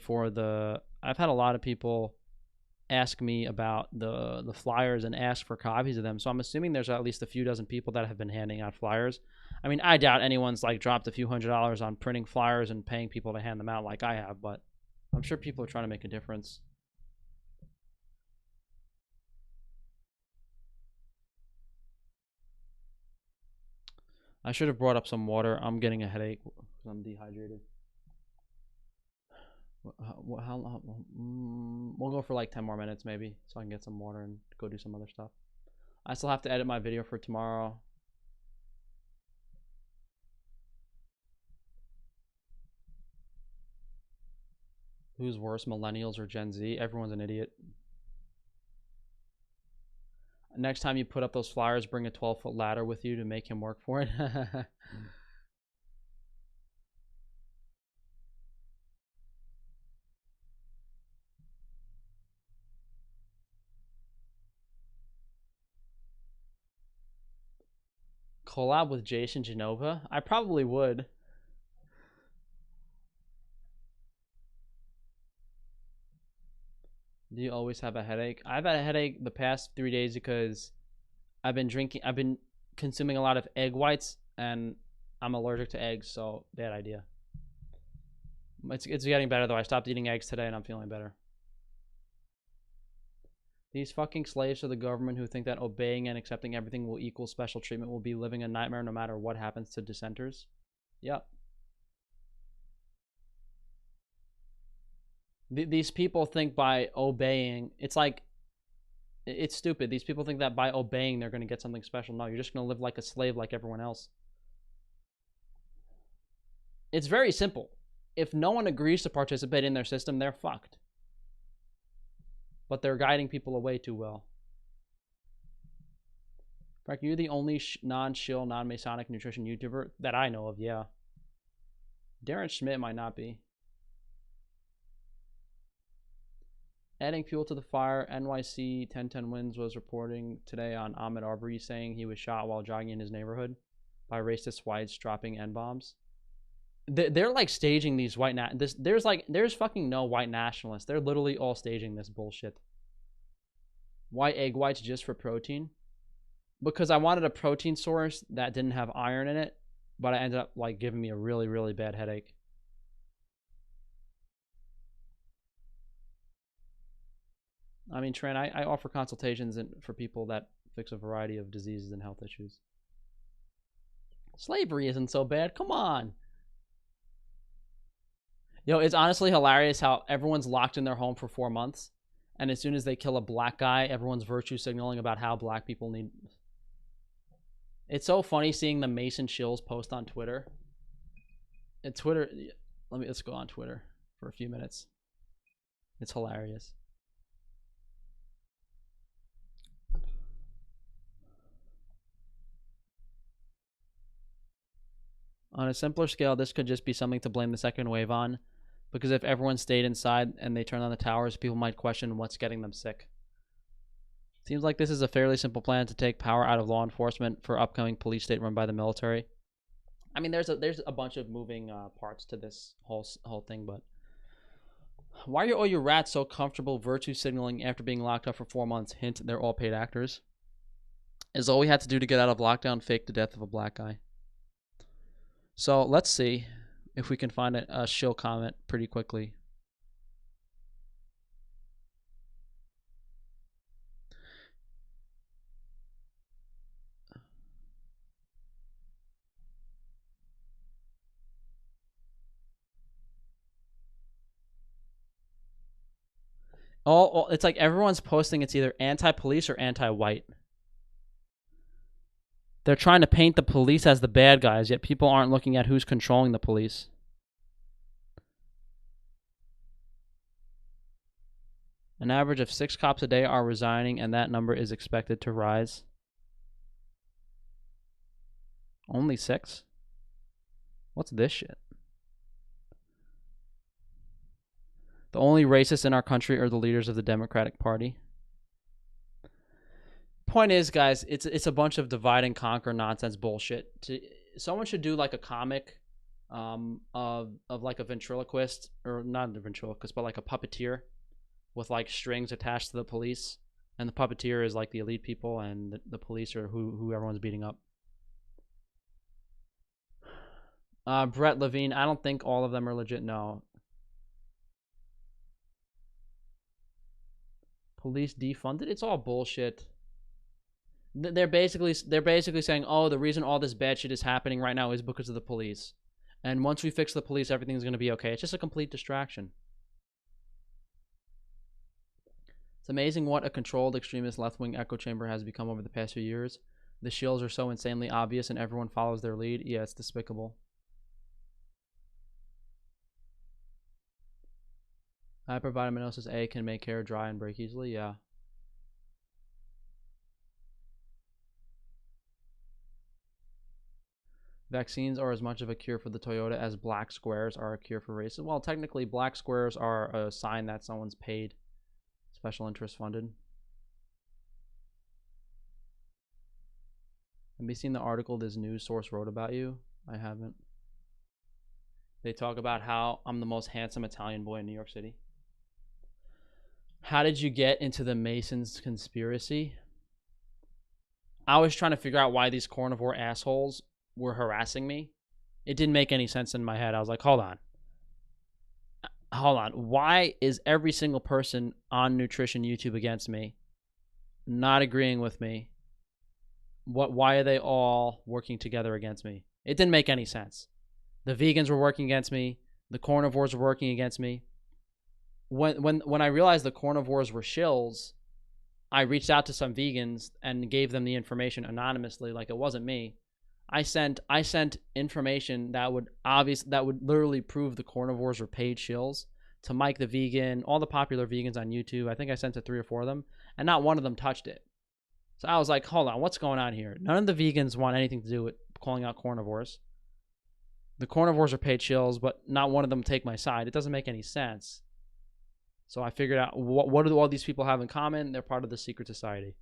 about the flyers and ask for copies of them. So I'm assuming there's at least a few dozen people that have been handing out flyers. I mean, I doubt anyone's like dropped a few $100s on printing flyers and paying people to hand them out like I have, but I'm sure people are trying to make a difference. I should have brought up some water. I'm getting a headache because I'm dehydrated. How long? We'll go for like 10 more minutes maybe, so I can get some water and go do some other stuff. I still have to edit my video for tomorrow. Who's worse, millennials or Gen Z? Everyone's an idiot. Next time you put up those flyers, bring a 12-foot ladder with you to make him work for it. Collab with Jason Genova? I probably would. Do you always have a headache? I've had a headache the past 3 days because I've been consuming a lot of egg whites, and I'm allergic to eggs, so bad idea. It's getting better though. I stopped eating eggs today and I'm feeling better. These fucking slaves to the government who think that obeying and accepting everything will equal special treatment will be living a nightmare no matter what happens to dissenters. Yep. These people think by obeying, it's like, it's stupid. These people think that by obeying they're going to get something special. No, you're just going to live like a slave like everyone else. It's very simple. If no one agrees to participate in their system, they're fucked. But they're guiding people away too well. In fact, you're the only non-shill, non-Masonic nutrition YouTuber that I know of, yeah. Darren Schmidt might not be. Adding fuel to the fire, NYC 1010 Winds was reporting today on Ahmed Arbery saying he was shot while jogging in his neighborhood by racist whites dropping N-bombs. They're like staging these white there's fucking no white nationalists. They're literally all staging this bullshit. Why egg whites just for protein? Because I wanted a protein source that didn't have iron in it, but I ended up like giving me a really, really bad headache. I mean, Tran, I offer consultations for people that fix a variety of diseases and health issues. Slavery isn't so bad. Come on. Yo, it's honestly hilarious how everyone's locked in their home for 4 months, and as soon as they kill a black guy, everyone's virtue signaling about how black people need... It's so funny seeing the Mason Shills post on Twitter. Let's go on Twitter for a few minutes. It's hilarious. On a simpler scale, this could just be something to blame the second wave on, because if everyone stayed inside and they turned on the towers, people might question what's getting them sick. Seems like this is a fairly simple plan to take power out of law enforcement for upcoming police state run by the military. I mean, there's a bunch of moving parts to this whole thing, but why are all your rats so comfortable virtue signaling after being locked up for 4 months? Hint, they're all paid actors. Is all we had to do to get out of lockdown fake the death of a black guy. So let's see if we can find a shill comment pretty quickly. It's like everyone's posting it's either anti-police or anti-white. They're trying to paint the police as the bad guys, yet people aren't looking at who's controlling the police. An average of 6 cops a day are resigning, and that number is expected to rise. Only 6? What's this shit? The only racists in our country are the leaders of the Democratic Party. Point is, guys, it's a bunch of divide and conquer nonsense bullshit. Someone should do like a comic of like a ventriloquist, or not a ventriloquist, but like a puppeteer with like strings attached to the police, and the puppeteer is like the elite people, and the police are who everyone's beating up. Brett Levine, I don't think all of them are legit. No. Police defunded? It's all bullshit. They're basically saying, oh, the reason all this bad shit is happening right now is because of the police. And once we fix the police, everything's going to be okay. It's just a complete distraction. It's amazing what a controlled extremist left-wing echo chamber has become over the past few years. The Shills are so insanely obvious and everyone follows their lead. Yeah, it's despicable. Hypervitaminosis A can make hair dry and break easily. Yeah. Vaccines are as much of a cure for the Toyota as black squares are a cure for racism. Well, technically, black squares are a sign that someone's paid, special interest funded. Have you seen the article this news source wrote about you? I haven't. They talk about how I'm the most handsome Italian boy in New York City. How did you get into the Masons conspiracy? I was trying to figure out why these carnivore assholes were harassing me. It didn't make any sense in my head. I was like, hold on. Why is every single person on nutrition YouTube against me? Not agreeing with me? Why are they all working together against me? It didn't make any sense. The vegans were working against me. The carnivores were working against me. When I realized the carnivores were shills, I reached out to some vegans and gave them the information anonymously, like it wasn't me. I sent information that would literally prove the carnivores were paid shills to Mike the vegan, all the popular vegans on YouTube. I think I sent to 3 or 4 of them, and not one of them touched it. So I was like, hold on, what's going on here? None of the vegans want anything to do with calling out carnivores. The carnivores are paid shills, but not one of them take my side. It doesn't make any sense. So I figured out what do all these people have in common? They're part of the secret society.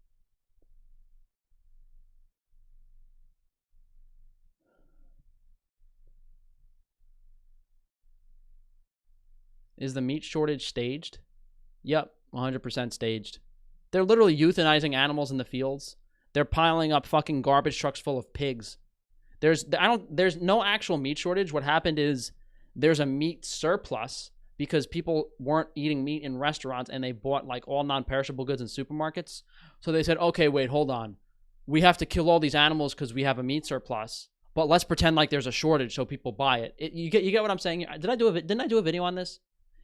Is the meat shortage staged? Yep, 100% staged. They're literally euthanizing animals in the fields. They're piling up fucking garbage trucks full of pigs. There's no actual meat shortage. What happened is there's a meat surplus because people weren't eating meat in restaurants and they bought like all non-perishable goods in supermarkets. So they said, okay, wait, hold on. We have to kill all these animals because we have a meat surplus, but let's pretend like there's a shortage so people buy it. You get what I'm saying? Didn't I do a video on this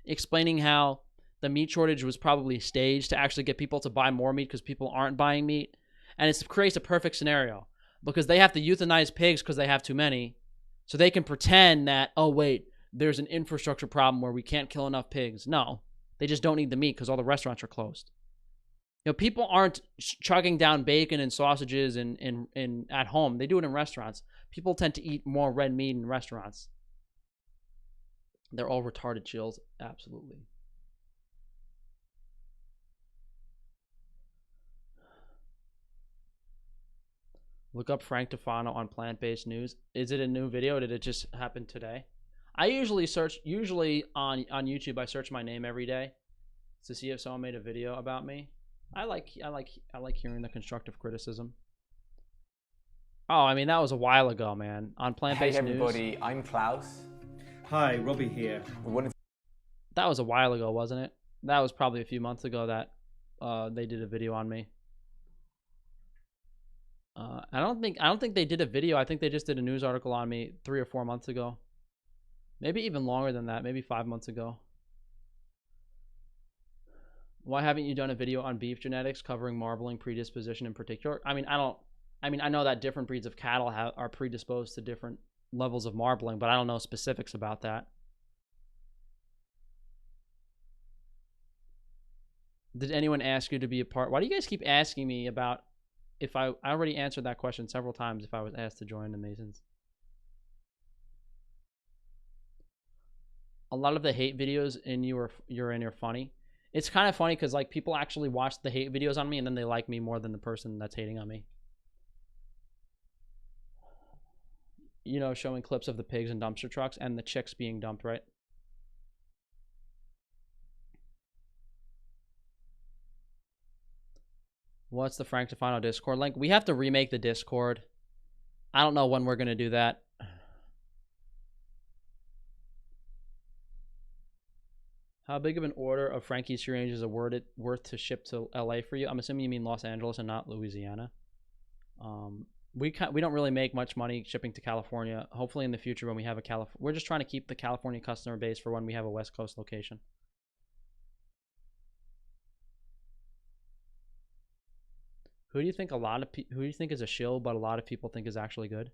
explaining how the meat shortage was probably staged to actually get people to buy more meat because people aren't buying meat? And it creates a perfect scenario because they have to euthanize pigs because they have too many. So they can pretend that, oh, wait, there's an infrastructure problem where we can't kill enough pigs. No, they just don't need the meat because all the restaurants are closed. You know, people aren't chugging down bacon and sausages in at home. They do it in restaurants. People tend to eat more red meat in restaurants. They're all retarded chills. Absolutely. Look up Frank Tufano on plant-based news. Is it a new video or did it just happen today? I usually on YouTube, I search my name every day to see if someone made a video about me. I like hearing the constructive criticism. Oh, I mean, that was a while ago, man. On Hey plant-based news. everybody, I'm Klaus. Hi, Robbie here. We wanted That was a while ago, wasn't it? That was probably a few months ago that they did a video on me. I don't think they did a video. I think they just did a news article on me 3 or 4 months ago. Maybe even longer than that. Maybe 5 months ago. Why haven't you done a video on beef genetics covering marbling predisposition in particular? I mean, I know that different breeds of cattle are predisposed to different levels of marbling, but I don't know specifics about that. Did anyone ask you to be a part? Why do you guys keep asking me about if I already answered that question several times if I was asked to join the Masons? A lot of the hate videos you're in are funny. It's kind of funny because like people actually watch the hate videos on me and then they like me more than the person that's hating on me. You know, showing clips of the pigs and dumpster trucks and the chicks being dumped, right? What's the Frank Tefano Discord link? We have to remake the Discord. I don't know when we're going to do that. How big of an order of Frankie's Free Range is worth to ship to LA for you? I'm assuming you mean Los Angeles and not Louisiana. We don't really make much money shipping to California. Hopefully in the future when we have we're just trying to keep the California customer base for when we have a West Coast location. Who do you think is a shill but a lot of people think is actually good?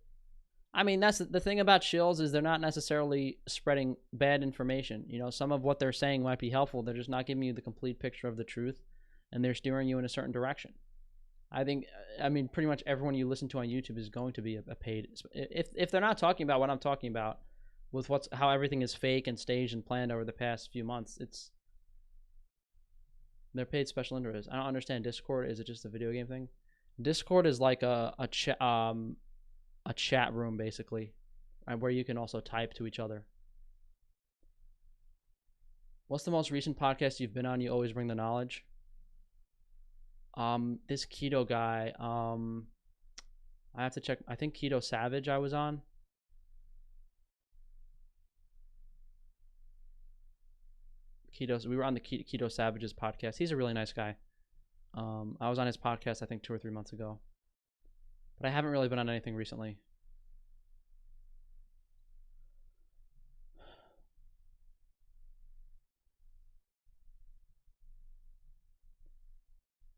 I mean, that's the thing about shills is they're not necessarily spreading bad information. You know, some of what they're saying might be helpful. They're just not giving you the complete picture of the truth, and they're steering you in a certain direction. I mean, pretty much everyone you listen to on YouTube is going to be a paid. If they're not talking about what I'm talking about, with how everything is fake and staged and planned over the past few months, they're paid special interests. I don't understand Discord. Is it just a video game thing? Discord is like a chat room basically, where you can also type to each other. What's the most recent podcast you've been on? You always bring the knowledge. This keto guy. I have to check. I think Keto Savage I was on. We were on the Keto Savage's podcast. He's a really nice guy. I was on his podcast I think 2 or 3 months ago. But I haven't really been on anything recently.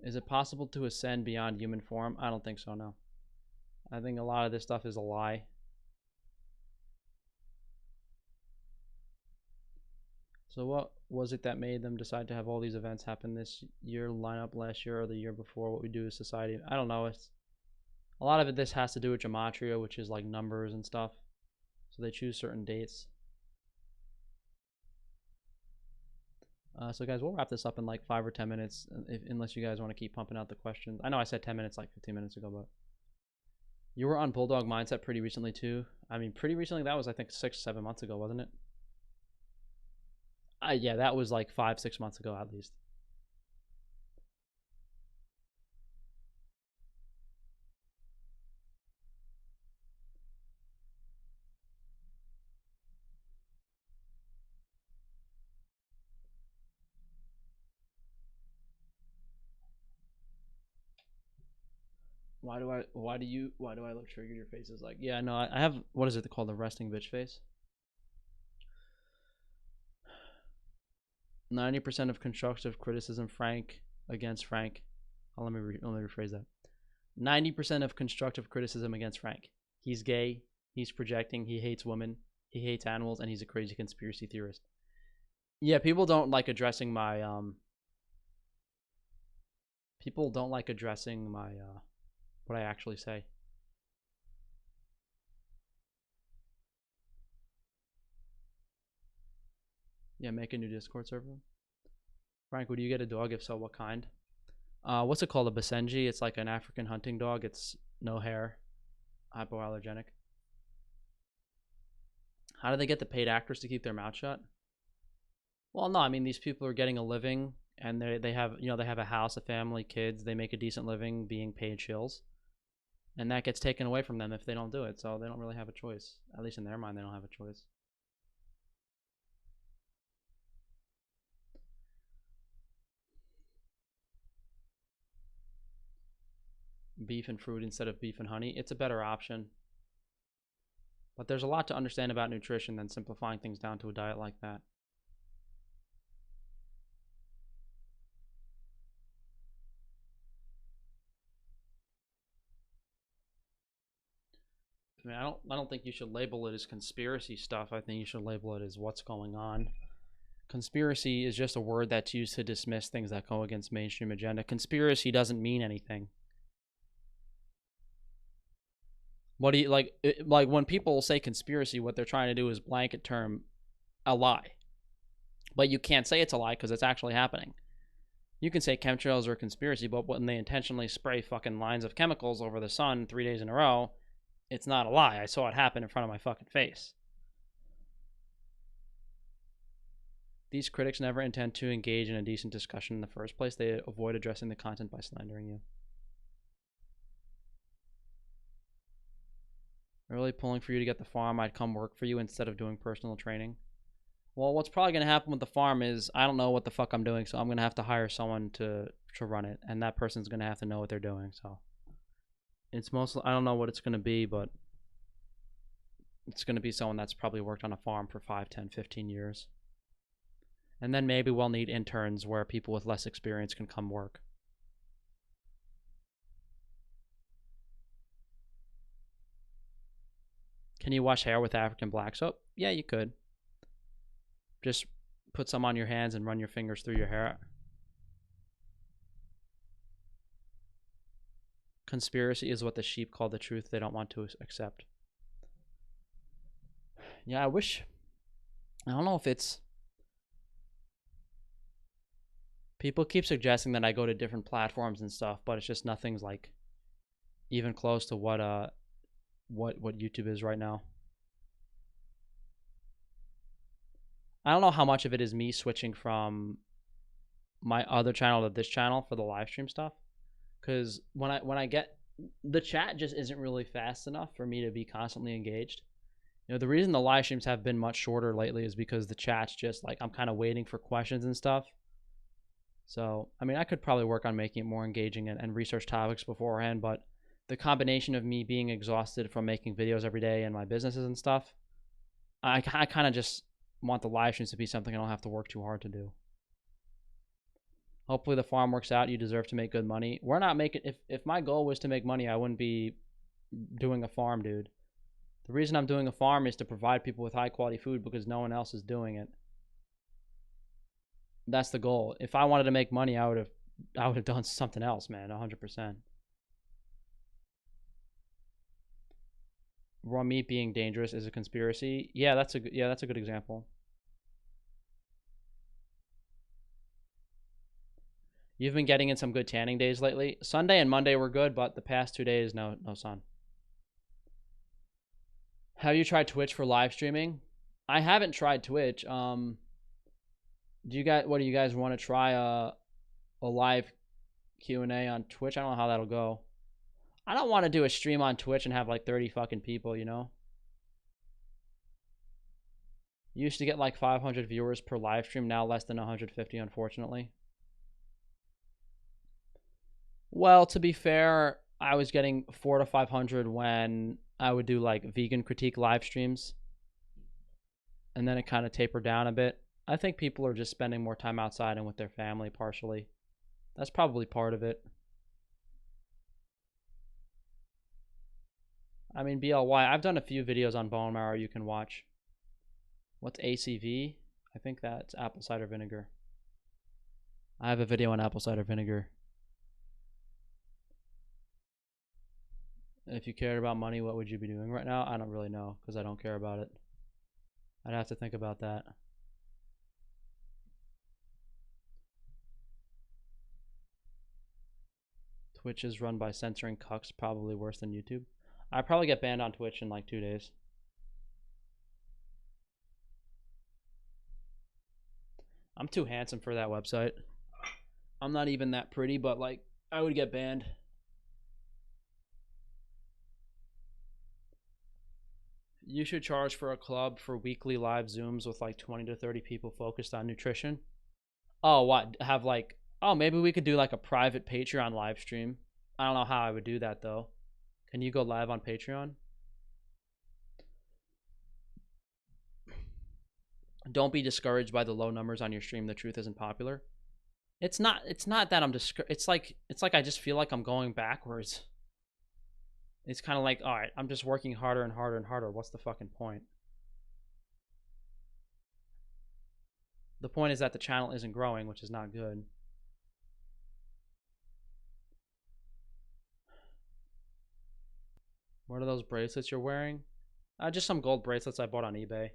Is it possible to ascend beyond human form? I don't think so, no. I think a lot of this stuff is a lie. So what was it that made them decide to have all these events happen this year, line up last year or the year before? What we do as society? I don't know. It's a lot of this has to do with gematria, which is like numbers and stuff. So they choose certain dates. So guys, we'll wrap this up in like 5 or 10 minutes, unless you guys want to keep pumping out the questions. I know I said 10 minutes like 15 minutes ago, but you were on Bulldog Mindset pretty recently too. I mean, pretty recently, that was I think 6-7 months ago, wasn't it? Yeah, that was like 5-6 months ago at least. Why do I look triggered? Your face is like, yeah, no, I have, what is it called? The resting bitch face. 90% of constructive criticism against Frank. Oh, let me rephrase that. 90% of constructive criticism against Frank. He's gay, he's projecting, he hates women, he hates animals, and he's a crazy conspiracy theorist. Yeah, people don't like addressing my what I actually say. Yeah, make a new Discord server. Frank, would you get a dog? If so, what kind? What's it called? A Basenji? It's like an African hunting dog. It's no hair, hypoallergenic. How do they get the paid actors to keep their mouth shut? Well, no, I mean, these people are getting a living, and they have a house, a family, kids. They make a decent living being paid shills. And that gets taken away from them if they don't do it. So they don't really have a choice. At least in their mind, they don't have a choice. Beef and fruit instead of beef and honey. It's a better option. But there's a lot to understand about nutrition than simplifying things down to a diet like that. I mean, I don't think you should label it as conspiracy stuff. I think you should label it as what's going on. Conspiracy is just a word that's used to dismiss things that go against mainstream agenda. Conspiracy doesn't mean anything. What do you like when people say conspiracy, what they're trying to do is blanket term a lie. But you can't say it's a lie because it's actually happening. You can say chemtrails are a conspiracy, but when they intentionally spray fucking lines of chemicals over the sun 3 days in a row, it's not a lie. I saw it happen in front of my fucking face. These critics never intend to engage in a decent discussion in the first place. They avoid addressing the content by slandering you. Really pulling for you to get the farm. I'd come work for you instead of doing personal training. Well, what's probably going to happen with the farm is I don't know what the fuck I'm doing, so I'm going to have to hire someone to run it, and that person's going to have to know what they're doing. So it's mostly, I don't know what it's going to be, but it's going to be someone that's probably worked on a farm for 5, 10, 15 years. And then maybe we'll need interns where people with less experience can come work. Can you wash hair with African black soap? Yeah, you could. Just put some on your hands and run your fingers through your hair. Conspiracy is what the sheep call the truth they don't want to accept. Yeah, I don't know if it's... People keep suggesting that I go to different platforms and stuff, but it's just nothing's like even close to what YouTube is right now. I don't know how much of it is me switching from my other channel to this channel for the live stream stuff, because when I get the chat just isn't really fast enough for me to be constantly engaged. You know, the reason the live streams have been much shorter lately is because the chat's just like I'm kind of waiting for questions and stuff. So, I mean, I could probably work on making it more engaging and research topics beforehand, but the combination of me being exhausted from making videos every day and my businesses and stuff, I kind of just want the live streams to be something I don't have to work too hard to do. Hopefully the farm works out. You deserve to make good money. We're not making... If my goal was to make money, I wouldn't be doing a farm, dude. The reason I'm doing a farm is to provide people with high-quality food because no one else is doing it. That's the goal. If I wanted to make money, I would have done something else, man. 100%. Raw meat being dangerous is a conspiracy. Yeah, that's a good example. You've been getting in some good tanning days lately. Sunday and Monday were good, but the past 2 days, no sun. Have you tried Twitch for live streaming? I haven't tried Twitch. Do you guys want to try a live Q&A on Twitch? I don't know how that'll go. I don't want to do a stream on Twitch and have like 30 fucking people, you know? You used to get like 500 viewers per live stream, now less than 150, unfortunately. Well, to be fair, I was getting 400 to 500 when I would do like vegan critique live streams. And then it kind of tapered down a bit. I think people are just spending more time outside and with their family partially. That's probably part of it. I mean, BLY, I've done a few videos on bone marrow you can watch. What's ACV? I think that's apple cider vinegar. I have a video on apple cider vinegar. If you cared about money, what would you be doing right now? I don't really know because I don't care about it. I'd have to think about that. Twitch is run by censoring cucks, probably worse than YouTube. I probably get banned on Twitch in like 2 days. I'm too handsome for that website. I'm not even that pretty, but like I would get banned. You should charge for a club for weekly live Zooms with like 20 to 30 people focused on nutrition. Oh, what? Have like, oh, maybe we could do like a private Patreon live stream. I don't know how I would do that though. Can you go live on Patreon? Don't be discouraged by the low numbers on your stream. The truth isn't popular. It's not that I'm discouraged. It's like I just feel like I'm going backwards. It's kind of like, all right, I'm just working harder and harder and harder. What's the fucking point? The point is that the channel isn't growing, which is not good. What are those bracelets you're wearing? Just some gold bracelets I bought on eBay.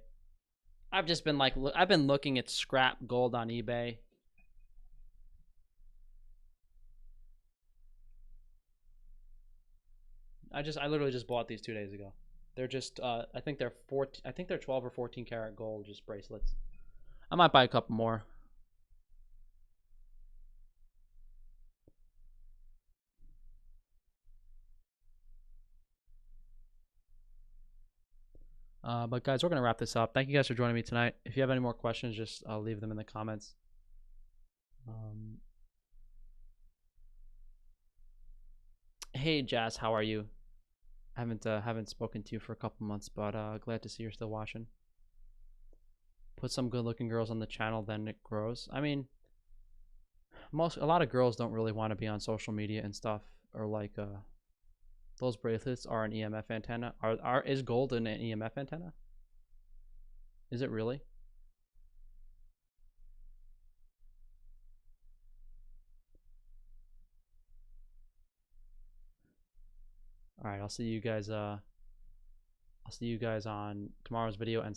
I've just been like, I've been looking at scrap gold on eBay. I literally just bought these 2 days ago. They're just, I think they're 12 or 14 karat gold, just bracelets. I might buy a couple more. But guys, we're gonna wrap this up. Thank you guys for joining me tonight. If you have any more questions, just leave them in the comments. Hey Jazz, how are you? I haven't spoken to you for a couple months, but glad to see you're still watching. Put some good-looking girls on the channel, then it grows. I mean, a lot of girls don't really want to be on social media and stuff, or like those bracelets are an EMF antenna. Is gold an EMF antenna? Is it really? All right, I'll see you guys on tomorrow's video and